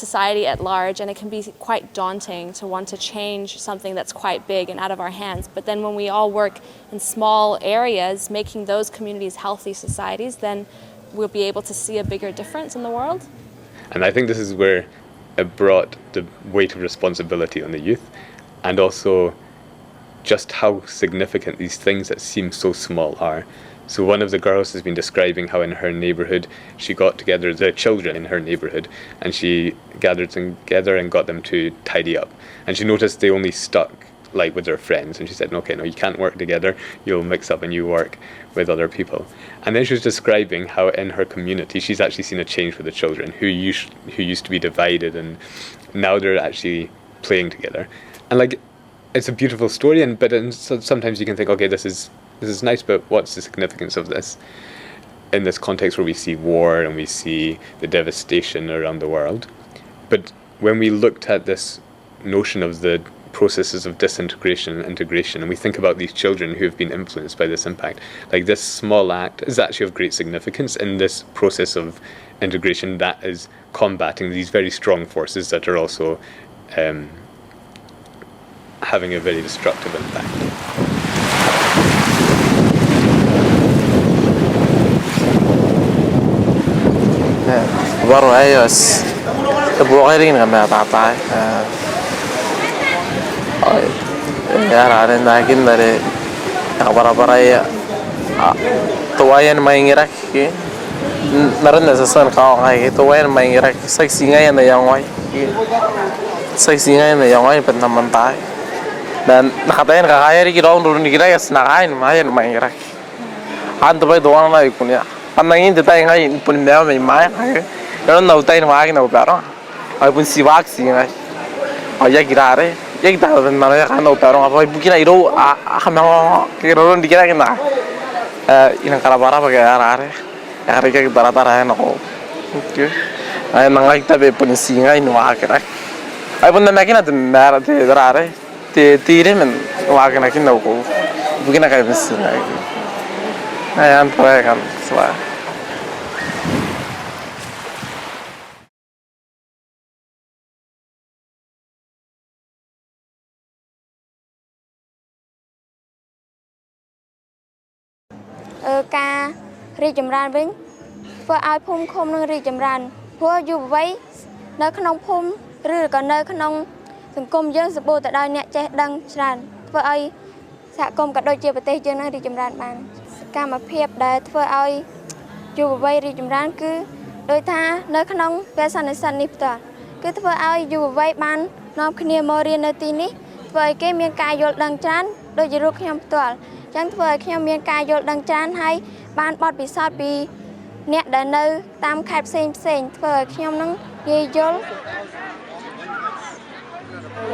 society at large, and it can be quite daunting to want to change something that's quite big and out of our hands. But then when we all work in small areas, making those communities healthy societies, then we'll be able to see a bigger difference in the world. And I think this is where it brought the weight of responsibility on the youth, and also just how significant these things that seem so small are. So one of the girls has been describing how in her neighbourhood she got together the children in her neighbourhood and she gathered them together and got them to tidy up. And she noticed they only stuck like with their friends, and she said, okay, no, you can't work together, you'll mix up and you work with other people. And then she was describing how in her community she's actually seen a change with the children who used to be divided, and now they're actually playing together. And like, it's a beautiful story, but sometimes you can think, okay, this is nice, but what's the significance of this in this context where we see war and we see the devastation around the world? But when we looked at this notion of the processes of disintegration and integration, and we think about these children who have been influenced by this impact, like this small act is actually of great significance in this process of integration that is combating these very strong forces that are also having a very destructive impact. برای از بوغیرین هم تعطای یار على ناقين دري برای توين ما ينجرك نرن سسان قاعي توين ما ينجرك سكسينغاي نيانغاي سكسينغاي نيانغاي بنمنتاي dan nakatain kakaya ri kiraw nurun kira yas nakain mayan mangirak anto bay doang na ikunya panangin detay ngai pun mea mai mai karon nautain maagi nau pero ay pun siwak singai ay girare yek ta ben mana kan nau pero ay bukina iro hamang kiraron dikira kena ina kalabara bagai arare are ke tara na ko okay ay nangai ta be pun singai no akira ay pun na makina de mera de darare tire men wagna kinau ko bukina kai bisna ay antara kan swa ការរីកចម្រើនវិញធ្វើឲ្យភូមិឃុំនឹងរីកចម្រើនព្រោះយុវវ័យនៅក្នុងភូមិឬក៏នៅក្នុងសង្គមយើងសម្បូរទៅដោយអ្នកចេះដឹងច្រើនធ្វើឲ្យសហគមន៍ក៏ដូចជាប្រទេសយើងនឹងរីកចម្រើនបានសកម្មភាពដែលធ្វើឲ្យយុវវ័យរីកចម្រើនគឺដោយថានៅក្នុងពេលសន្និសីទនេះផ្ទាល់គឺធ្វើឲ្យយុវវ័យបាននាំគ្នាមករៀននៅទីនេះធ្វើឲ្យគេមានការយល់ដឹងច្រើនដូចជារូបខ្ញុំផ្ទាល់អញ្ចឹងធ្វើឲ្យខ្ញុំមានការយល់ដឹងច្រើនហើយបានបទពិសោធន៍ពីអ្នកដែលនៅតាមខេត្តផ្សេងធ្វើឲ្យខ្ញុំនឹងងាយយល់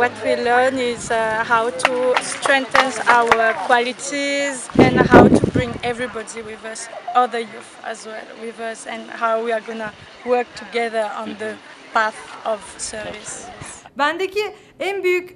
What we learn is how to strengthen our qualities and how to bring everybody with us, other youth as well with us, and how we are gonna work together on the path of service. Bendeki en büyük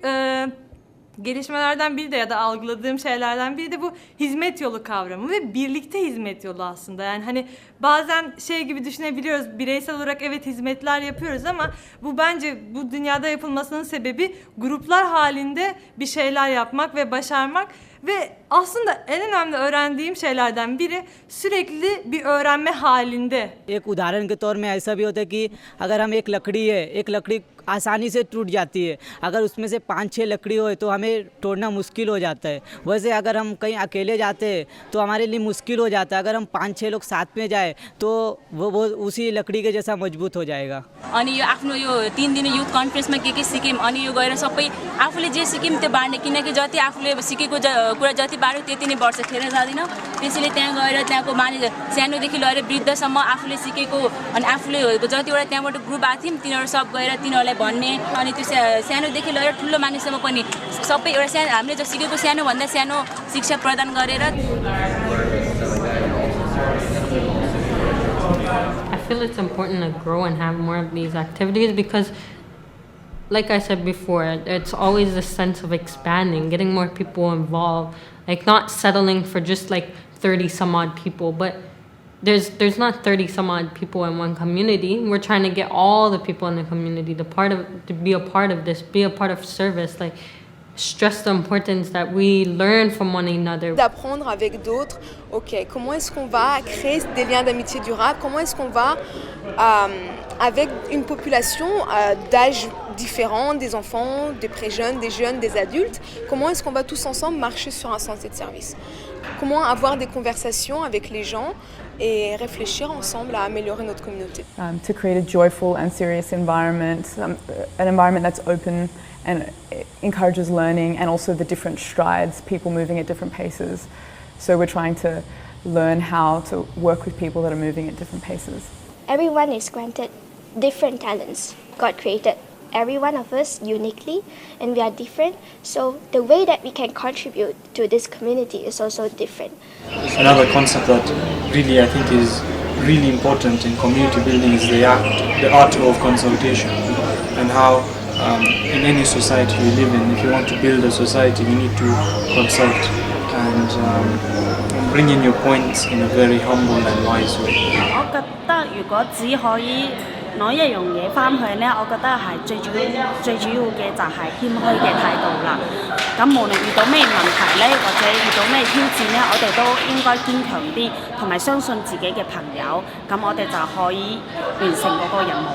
gelişmelerden biri de ya da algıladığım şeylerden biri de bu hizmet yolu kavramı ve birlikte hizmet yolu aslında. Yani hani bazen şey gibi düşünebiliyoruz, bireysel olarak evet hizmetler yapıyoruz ama bu bence bu dünyada yapılmasının sebebi gruplar halinde bir şeyler yapmak ve başarmak. Ve aslında en önemli öğrendiğim şeylerden biri sürekli bir öğrenme halinde. एक उदाहरण के तौर में ऐसा भी होता है कि अगर हम एक लकड़ी है, एक लकड़ी आसानी से टूट जाती है, अगर उसमें से 5-6 लकड़ी हो तो हमें तोड़ना मुश्किल हो जाता है। वैसे अगर हम कहीं अकेले जाते हैं तो हमारे लिए मुश्किल हो जाता है। अगर हम 5-6 लोग साथ में जाए तो वो उसी लकड़ी के जैसा मजबूत हो जाएगा। अनि यो आफ्नो यो 3 दिन युथ कन्फरेन्समा के सिक्यौं अनि यो गएर सबै आफूले जे सिक्यौं त्यो बाँड्ने किनकि जति आफूले सिकेको कुरा जति बाँड्यो त्यति नै वर्ष खेर जाँदैन। त्यसैले त्यहाँ गएर त्यहाँको मानिस सानोदेखि लिएर वृद्धसम्म आफूले सिकेको अनि आफूले जतिवटा त्यहाँबाट ग्रुप आएको थियौँ तिनीहरू सब गएर तिनीहरूलाई भन्ने अनि त्यो सानोदेखि लिएर ठुलो मानिससम्म पनि सबै एउटा सानो हामीले जो सिकेको सानोभन्दा सानो शिक्षा प्रदान गरेर I feel it's important to grow and have more of these activities because like I said before, it's always this sense of expanding, getting more people involved, like not settling for just like 30 some odd people, but there's not 30 some odd people in one community. We're trying to get all the people in the community to be a part of this, be a part of service, like stress the importance that we learn from one another. D'apprendre avec d'autres, ok, comment est-ce qu'on va créer des liens d'amitié durables, comment est-ce qu'on va, avec une population d'âge différents, des enfants, des très-jeunes, des jeunes, des adultes, comment est-ce qu'on va tous ensemble marcher sur un sentier de service? Comment avoir des conversations avec les gens et réfléchir ensemble à améliorer notre communauté. To create a joyful and serious environment, an environment that's open and encourages learning and also the different strides, people moving at different paces. So we're trying to learn how to work with people that are moving at different paces. Everyone is granted different talents God created. Every one of us uniquely and we are different, so the way that we can contribute to this community is also different. Another concept that really I think is really important in community building is the art of consultation and how in any society you live in, if you want to build a society you need to consult and bring in your points in a very humble and wise way. 我覺得如果只可以攞一樣嘢翻去呢，我覺得係最主要嘅就係謙虛嘅態度啦。咁無論遇到咩問題呢，或者遇到咩挑戰呢，我哋都應該堅強啲，同埋相信自己嘅朋友，咁我哋就可以完成嗰個任務。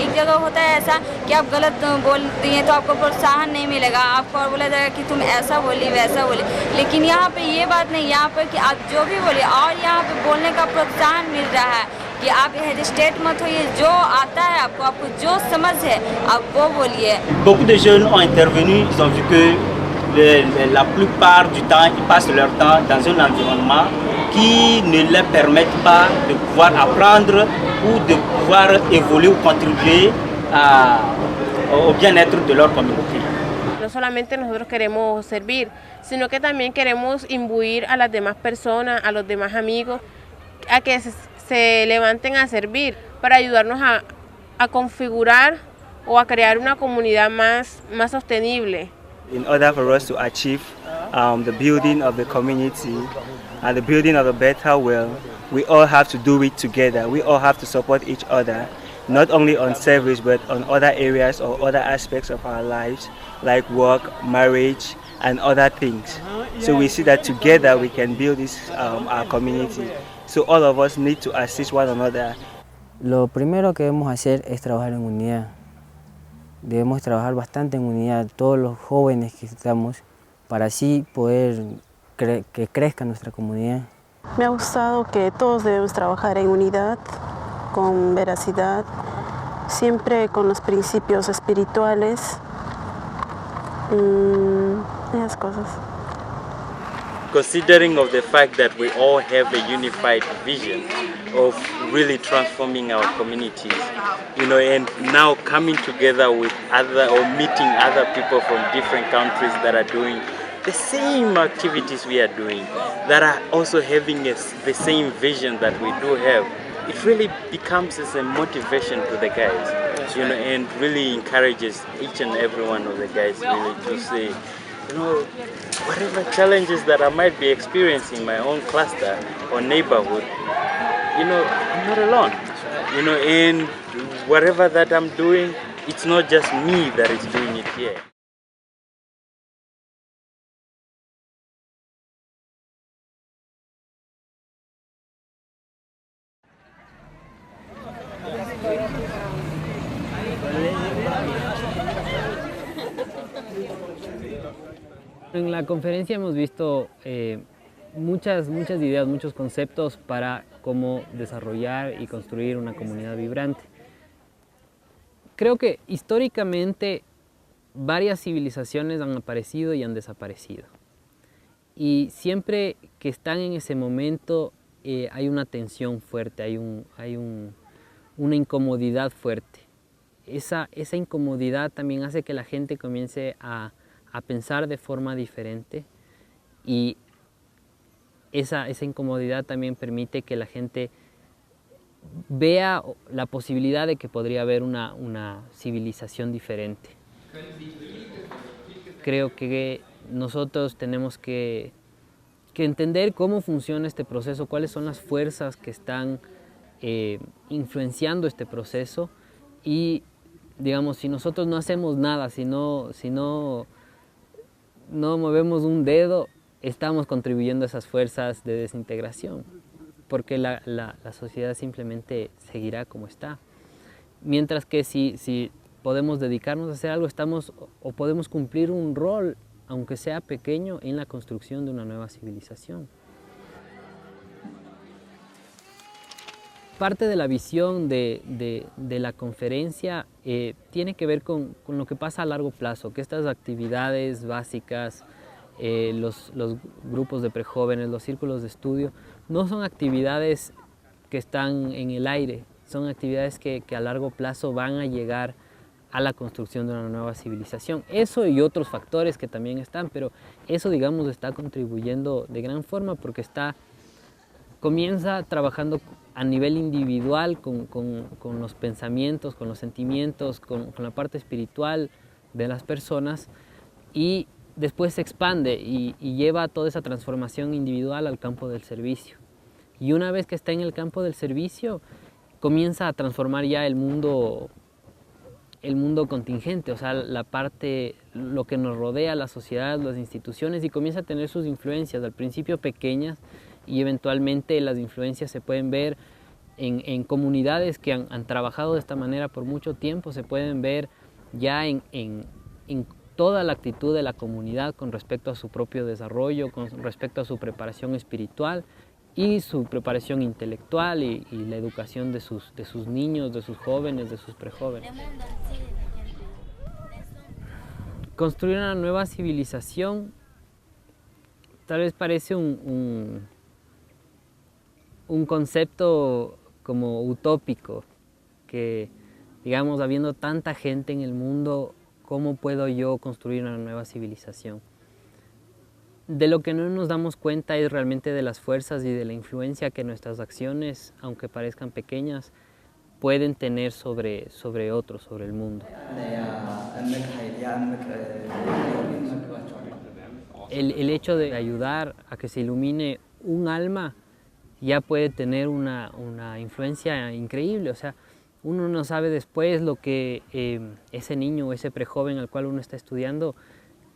एक जगह होता है ऐसा कि आप गलत बोलती हैं तो आपको प्रोत्साहन नहीं मिलेगा, आपको और बोला जाएगा कि तुम ऐसा बोली वैसा बोली, लेकिन यहाँ पे ये बात नहीं, यहाँ पर कि आप जो भी बोलिए और यहाँ पे बोलने का प्रोत्साहन मिल रहा है कि आप हेजिटेट मत होइए, जो आता है आपको जो समझ है आप वो बोलिए. Beaucoup de jeunes ont intervenu, ils ont vu que la plupart du temps ils passent leur temps dans un environnement qui ne leur permettent pas de pouvoir apprendre ou de pouvoir évoluer ou contribuer au bien-être de leur communauté. No solamente nosotros queremos servir, sino que también queremos imbuir a las demás personas, a los demás amigos, a que se levanten a servir para ayudarnos a configurar o a crear una comunidad más sostenible. In order for us to achieve the building of the community and the building of a better world, we all have to do it together. We all have to support each other, not only on service but on other areas or other aspects of our lives, like work, marriage, and other things. So we see that together we can build this our community. So all of us need to assist one another. Lo primero que debemos hacer es trabajar en unidad. Debemos trabajar bastante en unidad, todos los jóvenes que estamos, para así poder que crezca nuestra comunidad. Me ha gustado que todos debemos trabajar en unidad, con veracidad, siempre con los principios espirituales, esas cosas. Considering of the fact that we all have a unified vision of really transforming our communities, you know, and now coming together with other or meeting other people from different countries that are doing the same activities we are doing, that are also having the same vision that we do have, it really becomes as a motivation to the guys, you know, and really encourages each and every one of the guys really to say, you know, whatever challenges that I might be experiencing in my own cluster or neighborhood, you know, I'm not alone, you know, and whatever that I'm doing, it's not just me that is doing it here. En la conferencia hemos visto muchas ideas, muchos conceptos para cómo desarrollar y construir una comunidad vibrante. Creo que históricamente varias civilizaciones han aparecido y han desaparecido. Y siempre que están en ese momento hay una tensión fuerte, hay una incomodidad fuerte. Esa incomodidad también hace que la gente comience a pensar de forma diferente, y esa incomodidad también permite que la gente vea la posibilidad de que podría haber una civilización diferente. Creo que nosotros tenemos que entender cómo funciona este proceso, cuáles son las fuerzas que están influenciando este proceso, y digamos, si nosotros no hacemos nada, si no movemos un dedo, estamos contribuyendo a esas fuerzas de desintegración, porque la sociedad simplemente seguirá como está. Mientras que si podemos dedicarnos a hacer algo, podemos cumplir un rol, aunque sea pequeño, en la construcción de una nueva civilización. Parte de la visión de la conferencia tiene que ver con lo que pasa a largo plazo, que estas actividades básicas, los grupos de prejóvenes, los círculos de estudio, no son actividades que están en el aire, son actividades que a largo plazo van a llegar a la construcción de una nueva civilización. Eso y otros factores que también están, pero eso, digamos, está contribuyendo de gran forma, porque comienza trabajando a nivel individual con los pensamientos, con los sentimientos, con la parte espiritual de las personas, y después se expande y lleva toda esa transformación individual al campo del servicio. Y una vez que está en el campo del servicio, comienza a transformar ya el mundo contingente, o sea, lo que nos rodea, la sociedad, las instituciones, y comienza a tener sus influencias, al principio pequeñas, y eventualmente las influencias se pueden ver en comunidades que han trabajado de esta manera por mucho tiempo, se pueden ver ya en toda la actitud de la comunidad con respecto a su propio desarrollo, con respecto a su preparación espiritual y su preparación intelectual y la educación de sus niños, de sus jóvenes, de sus prejóvenes. Construir una nueva civilización tal vez parece un concepto como utópico, que, digamos, habiendo tanta gente en el mundo, ¿cómo puedo yo construir una nueva civilización? De lo que no nos damos cuenta es realmente de las fuerzas y de la influencia que nuestras acciones, aunque parezcan pequeñas, pueden tener sobre otros, sobre el mundo. El hecho de ayudar a que se ilumine un alma ya puede tener una influencia increíble. O sea, uno no sabe después lo que ese niño o ese prejoven al cual uno está estudiando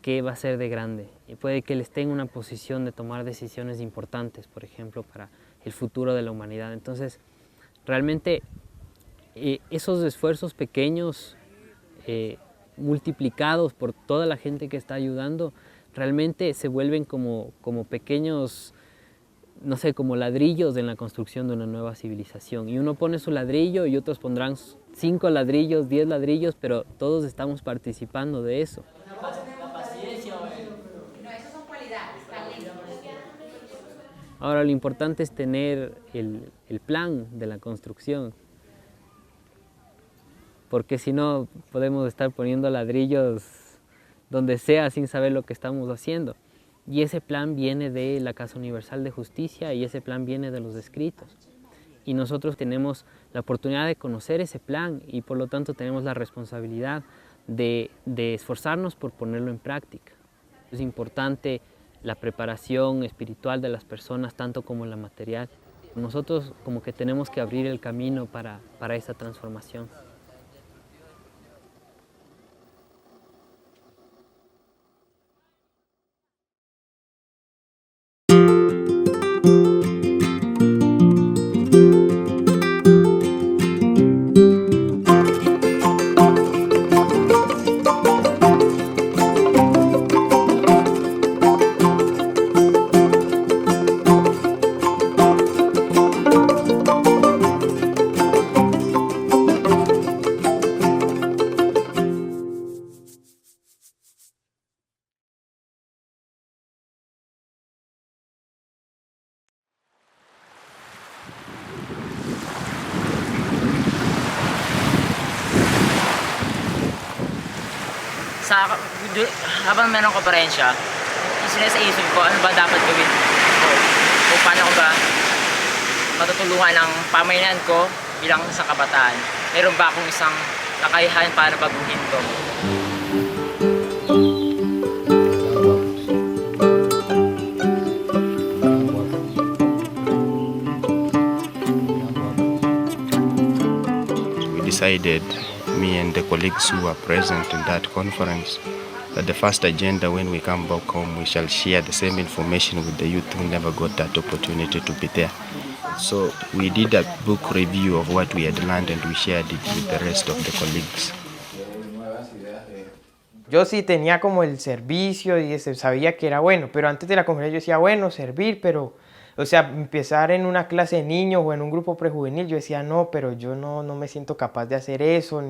qué va a ser de grande y puede que él esté en una posición de tomar decisiones importantes, por ejemplo, para el futuro de la humanidad. Entonces, realmente esos esfuerzos pequeños multiplicados por toda la gente que está ayudando, realmente se vuelven como pequeños, no sé, como ladrillos en la construcción de una nueva civilización. Y uno pone su ladrillo y otros pondrán 5 ladrillos, 10 ladrillos, pero todos estamos participando de eso. Ahora lo importante es tener el plan de la construcción, porque si no podemos estar poniendo ladrillos donde sea sin saber lo que estamos haciendo. Y ese plan viene de la Casa Universal de Justicia y ese plan viene de los escritos. Y nosotros tenemos la oportunidad de conocer ese plan y por lo tanto tenemos la responsabilidad de esforzarnos por ponerlo en práctica. Es importante la preparación espiritual de las personas tanto como la material. Nosotros como que tenemos que abrir el camino para esa transformación. Habang meron konferensya, sinasa-isip ko ano ba dapat gawin ko o paano ko ba matutulungan ang pamayanan ko bilang isang kabataan. Meron ba akong isang kakayahan para baguhin to? We decided, me and the colleagues who were present in that conference, that the first agenda when we come back home, we shall share the same information with the youth who never got that opportunity to be there. So we did a book review of what we had learned and we shared it with the rest of the colleagues. Yo sí tenía como el servicio y sabía que era bueno, pero antes de la conferencia yo decía, bueno, servir, pero, o sea, empezar en una clase de niños o en un grupo prejuvenil, yo decía, no, pero yo no me siento capaz de hacer eso.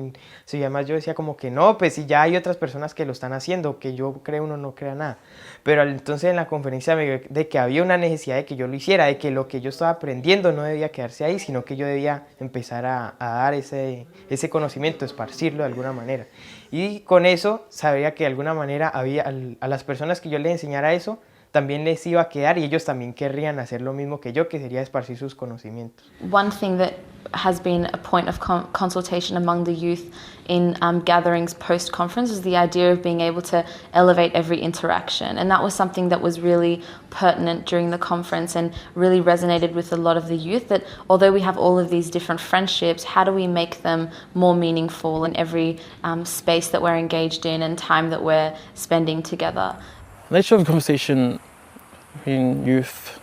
Y además yo decía como que no, pues si ya hay otras personas que lo están haciendo, que yo creo uno no crea nada. Pero entonces en la conferencia me vi de que había una necesidad de que yo lo hiciera, de que lo que yo estaba aprendiendo no debía quedarse ahí, sino que yo debía empezar a dar ese conocimiento, esparcirlo de alguna manera. Y con eso sabía que de alguna manera había a las personas que yo les enseñara eso, también les iba a quedar y ellos también querrían hacer lo mismo que yo, que sería esparcir sus conocimientos. One thing that has been a point of consultation among the youth in gatherings post-conference is the idea of being able to elevate every interaction. And that was something that was really pertinent during the conference and really resonated with a lot of the youth, that although we have all of these different friendships, how do we make them more meaningful in every space that we're engaged in and time that we're spending together? The nature of the conversation between youth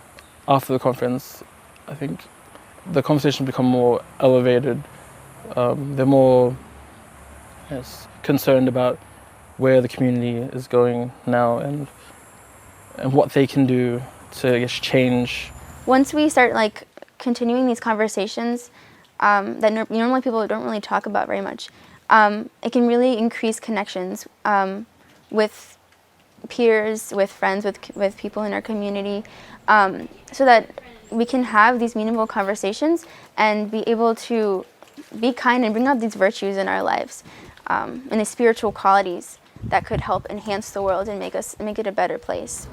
after the conference, I think the conversation become more elevated. They're more concerned about where the community is going now and what they can do to change. Once we start continuing these conversations that normally people don't really talk about very much, it can really increase connections with peers, with friends, with people in our community, so that we can have these meaningful conversations and be able to be kind and bring out these virtues in our lives and the spiritual qualities that could help enhance the world and make it a better place.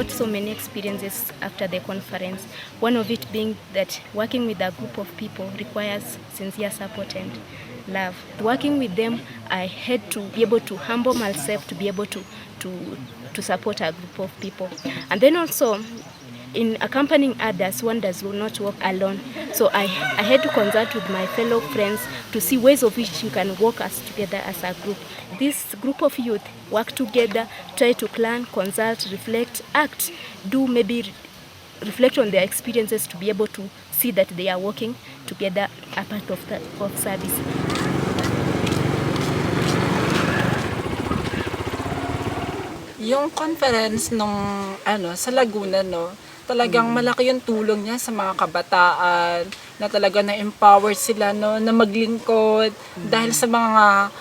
So many experiences experiences after the conference. One of it being that working with a group of people requires sincere support and love. Working with them, I had to be able to humble myself to be able to support a group of people. And then also, in accompanying others, one does not work alone. So I had to consult with my fellow friends to see ways of which you can work us together as a group. This group of youth work together, try to plan, consult, reflect, act, do maybe reflect on their experiences to be able to see that they are working together a part of service. Yung conference nung sa Laguna, no, talagang malaki yung tulong niya sa mga kabataan na talaga na-empower sila, no, na maglingkod dahil sa mga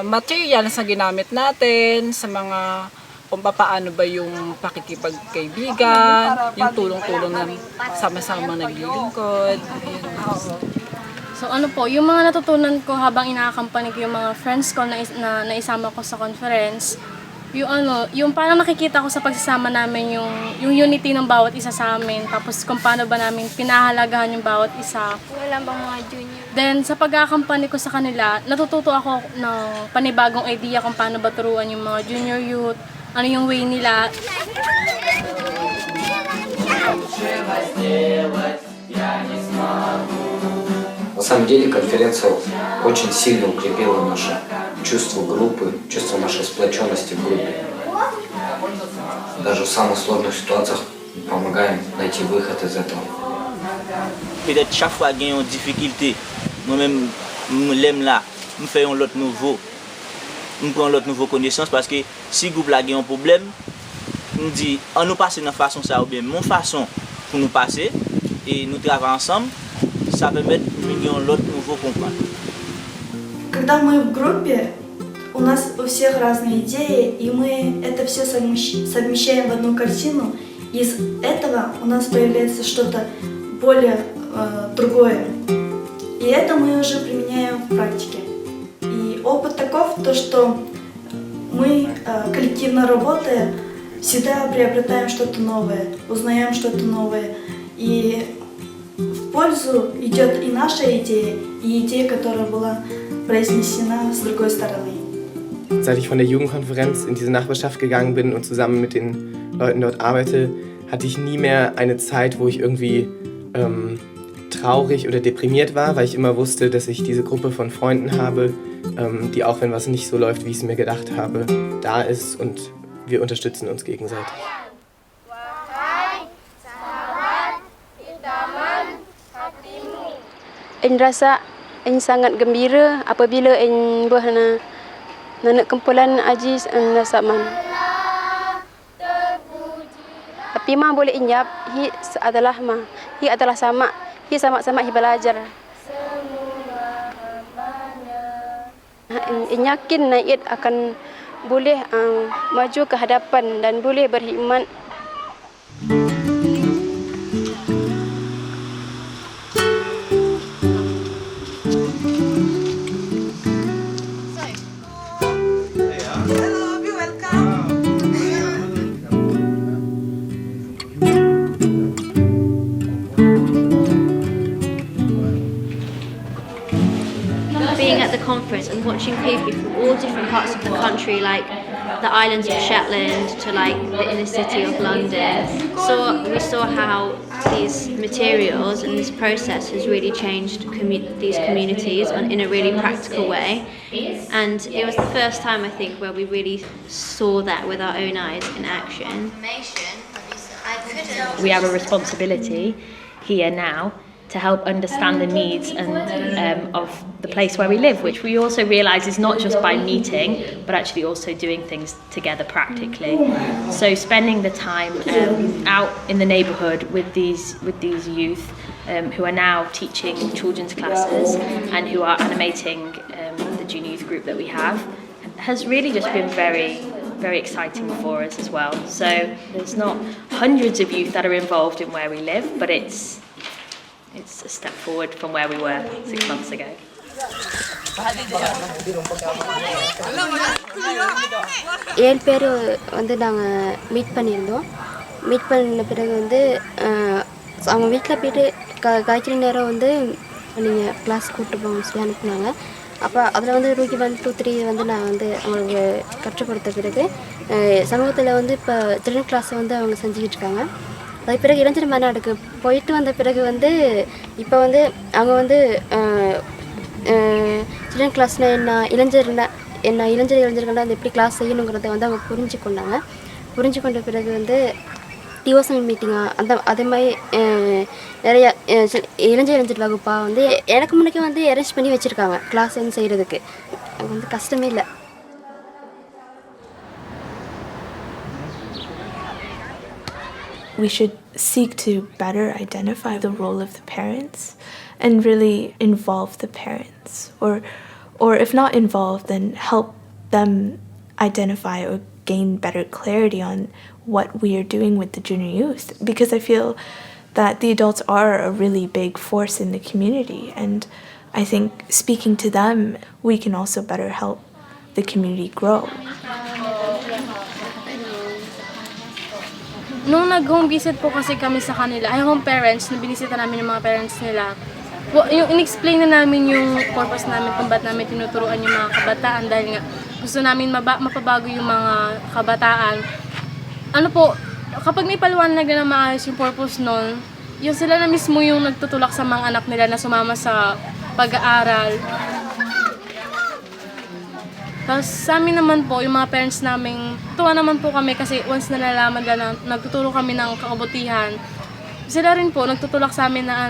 materials na ginamit natin, sa mga kung paano ba yung pakikipagkaibigan, yung tulong-tulong na sama-sama naglilingkod. So ano po, yung mga natutunan ko habang ina-accompany ko yung mga friends ko na isama ko sa conference, yung parang nakikita ko sa pagsasama namin yung unity ng bawat isa sa amin, tapos kung paano ba namin pinahalagahan yung bawat isa. Wala bang mga junior? Then sa pag-accompany ko sa kanila, natututo ako ng panibagong idea kung paano ba turuan yung mga junior youth, ano yung way nila. На самом деле конференция очень сильно укрепила наше чувство группы, чувство нашей сплоченности в группе. Даже в самых sложных ситуациях помогаем найти выход из этого. Peut-être chaque fois qu'il y a une difficulté, moi-même, je l'aime là, je fais un autre nouveau, je prends l'autre nouveau connaissance parce que si le groupe là a un problème, on dit, on nous passe de façon ça ou bien mon façon pour nous passer et nous travaillons ensemble. Ça permet de l'autre nouveau comprendre. Когда мы в группе, у нас у всех разные идеи, и мы это все совмещаем в одну картину. Из этого у нас появляется что-то более другое. И это мы уже применяем в практике. И опыт таков, то что мы, коллективно работая, всегда приобретаем что-то новое, узнаем что-то новое. И в пользу идет и наша идея, и идея, которая была произнесена с другой стороны. Seit ich von der Jugendkonferenz in diese Nachbarschaft gegangen bin und zusammen mit den Leuten dort arbeite, hatte ich nie mehr eine Zeit, wo ich irgendwie traurig oder deprimiert war, weil ich immer wusste, dass ich diese Gruppe von Freunden habe, die auch wenn was nicht so läuft, wie ich es mir gedacht habe, da ist und wir unterstützen uns gegenseitig. Anh sangat gembira apabila anh berhana nak kumpulan Aziz Nasaman. Tapi mah boleh injap, hi adalah sama-sama hi belajar. Yakin Naid akan boleh maju ke hadapan dan boleh berkhidmat. Conference and watching people from all different parts of the country, like the islands of Shetland to like the inner city of London. So we saw how these materials and this process has really changed these communities in a really practical way. And it was the first time, I think, where we really saw that with our own eyes in action. We have a responsibility here now to help understand the needs and of the place where we live, which we also realise is not just by meeting, but actually also doing things together practically. So spending the time out in the neighbourhood with these youth who are now teaching children's classes and who are animating the junior youth group that we have has really just been very, very exciting for us as well. So there's not hundreds of youth that are involved in where we live, but it's a step forward from where we were 6 months ago. El pero onde dang meet panendo meet பண்ண பிறகு வந்து அவங்க வீட்டில் போய்ட்டு காய்ச்சல் நேரம் வந்து நீங்கள் கிளாஸ் கூப்பிட்டு போங்க சொல்லி அனுப்புனாங்க. அப்போ அதில் வந்து ரூகி 1, 2, 3 வந்து நான் வந்து அவங்களுக்கு கற்றுக் கொடுத்த பிறகு சமூகத்தில் வந்து இப்போ சில்ட்ரன் கிளாஸை வந்து அவங்க செஞ்சுக்கிட்டு இருக்காங்க. அதுக்கு பிறகு இளைஞர் மாநாடுக்கு போயிட்டு வந்த பிறகு வந்து இப்போ வந்து அவங்க வந்து சில்ட்ரன் கிளாஸ்னால் என்ன இளைஞர்கள்லாம் வந்து எப்படி கிளாஸ் செய்யணுங்கிறத வந்து அவங்க புரிஞ்சு கொண்ட பிறகு வந்து டிவோஷனல் மீட்டிங்காக அதே மாதிரி நிறையா இளைஞர் வகுப்பாக வந்து எனக்கு முன்னாடி வந்து அரேஞ்ச் பண்ணி வச்சுருக்காங்க கிளாஸ் வந்து செய்கிறதுக்கு. அது வந்து கஷ்டமே இல்லை. We should seek to better identify the role of the parents and really involve the parents, or if not involve, then help them identify or gain better clarity on what we are doing with the junior youth, because I feel that the adults are a really big force in the community, and I think speaking to them we can also better help the community grow. Nung nag-home visit po kasi kami sa kanila, ay home parents, na binisita namin yung mga parents nila, yung in-explain na namin yung purpose namin kung ba't namin tinuturuan yung mga kabataan dahil nga gusto namin mapabago yung mga kabataan. Ano po, kapag may paliwanag na maayos yung purpose nun, yung sila na mismo yung nagtutulak sa mga anak nila na sumama sa pag-aaral. Tapos sa amin naman po, yung mga parents namin, tuwa naman po kami kasi once na nalaman na nagtuturo kami ng kabutihan, sila rin po nagtutulak sa amin na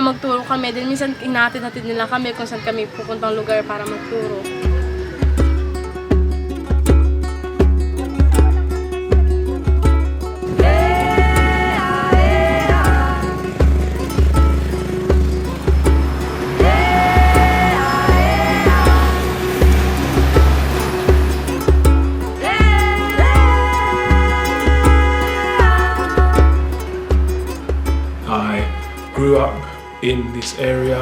magturo kami. Din minsan inahatid-hatid nila kami kung saan kami pupuntang lugar para magturo. Grew up in this area,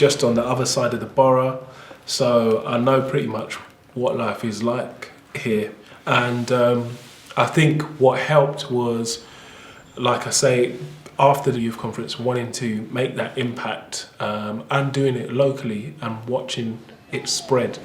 just on the other side of the borough, so I know pretty much what life is like here. And I think what helped was, like I say, after the youth conference, wanting to make that impact and doing it locally and watching it spread.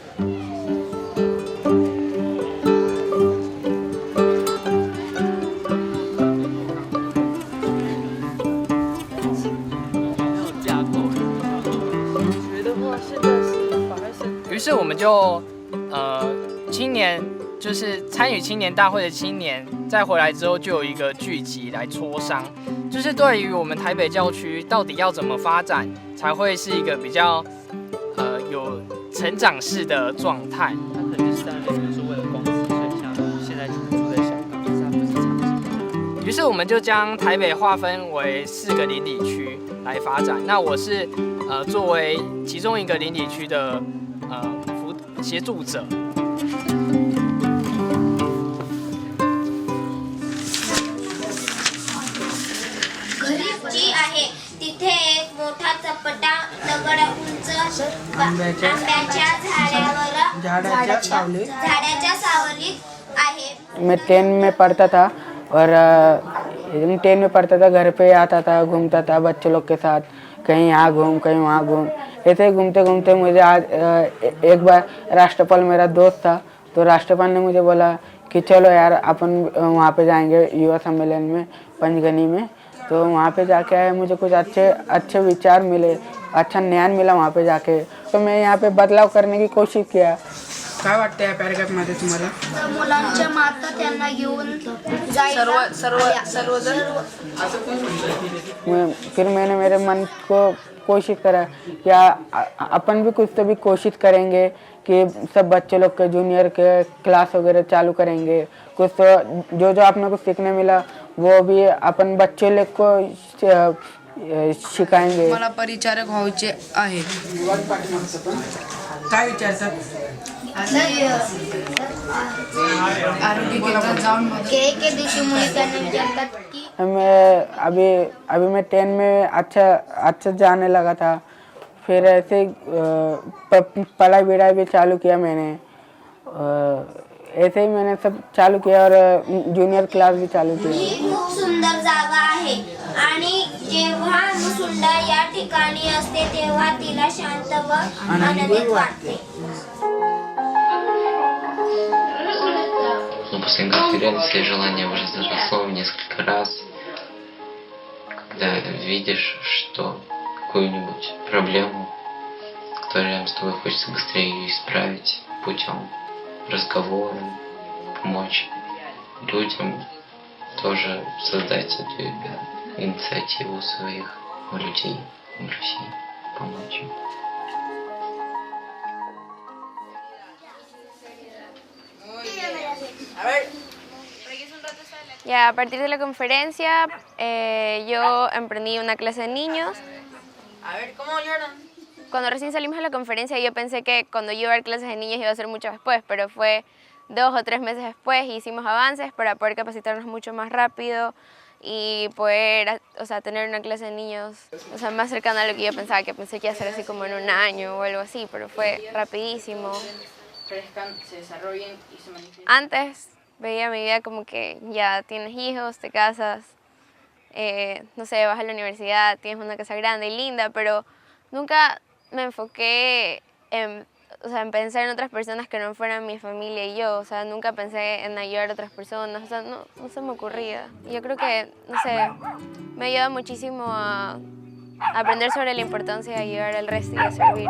青年就是参与青年大会的青年，再回来之后就有一个聚集来磋商，就是对于我们台北教区到底要怎么发展，才会是一个比较有成长式的状态。他可能就是在那边是为了公司，所以像现在住在香港，但是他不是长期。于是我们就将台北划分为4个邻里区来发展。那我是作为其中一个邻里区的协助者。गरीबची आहे तिथे एक मोठा चपटा दगड उंच आंब्याच्या झाडाच्या सावलीत आहे. मैं 10 में पढ़ता था और 10 में पढ़ता था, घर पे आता था, घूमता था बच्चे लोग के साथ, कहीं यहाँ घूम कहीं वहाँ घूम, ऐसे ही घूमते घूमते मुझे आज एक बार राष्ट्रपाल मेरा दोस्त था, तो राष्ट्रपाल ने मुझे बोला कि चलो यार अपन वहाँ पे जाएंगे युवा सम्मेलन में पंचगनी में। तो वहाँ पे जाके आए, मुझे कुछ अच्छे विचार मिले, अच्छा ज्ञान मिला वहाँ पे जाके, तो मैं यहाँ पे बदलाव करने की कोशिश किया. काय वाटतं या पॅराग्राफ मध्ये तुम्हाला? मुलांच्या माता त्यांना घेऊन फिर मैंने मेरे मन को कोशिश करा कि अपन भी कुछ तो भी कोशिश करेंगे कि सब बच्चे लोग के जूनियर के क्लास वगैरह चालू करेंगे, कुछ तो जो अपने को सीखने मिला वो भी अपन बच्चे लोग को शिकाएंगे. मला परिचारक व्हायचे आहे. काय विचारतात? मैं अभी मैं 10 में अच्छा जाने लगा था, फिर ऐसे पढ़ाई भी चालू किया मैंने. ऐसे ही मैंने सब चालू किया और जूनियर क्लास भी चालू किया ही खूप सुंदर जागा आहे आणि जेव्हा मुसुंडा या ठिकाणी असते तेव्हा तिला शांत व आनंदित वाटते. После конференции желание возросло в несколько раз, когда видишь, что какую-нибудь проблему, которая рядом с тобой, хочется быстрее ее исправить путем разговора, помочь людям, тоже создать эту инициативу своих людей в России, помочь им. Ya, a partir de la conferencia, yo emprendí una clase de niños. A ver, ¿cómo lloran? Cuando recién salimos de la conferencia, yo pensé que cuando yo iba a dar clases de niños iba a ser mucho después, pero fue 2 o 3 meses después y hicimos avances para poder capacitarnos mucho más rápido y poder, o sea, tener una clase de niños, o sea, más cercana a lo que yo pensaba, que pensé que iba a ser así como en un año o algo así, pero fue rapidísimo. Crezcan, se desarrollen y se manifiesten. Antes veía mi vida como que ya tienes hijos, te casas, no sé, vas a la universidad, tienes una casa grande y linda, pero nunca me enfoqué en, o sea, en pensar en otras personas que no fueran mi familia y yo, o sea, nunca pensé en ayudar a otras personas, o sea, no se me ocurría. Y yo creo que, no sé, me ayuda muchísimo a aprender sobre la importancia de ayudar al resto y a servir.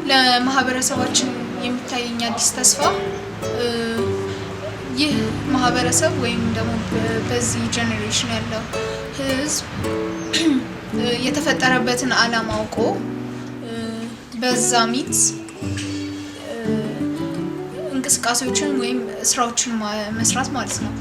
ለማህበረሰባችን የሚታየኝ አዲስ ተስፋ ይህ ማህበረሰብ ወይም ደግሞ በዚህ ጄኔሬሽን ያለው ህዝብ የተፈጠረበትን ዓላማ አውቆ በዛ ሚንስ እንቅስቃሴዎችን ወይም ስራዎችን መስራት ማለት ነው።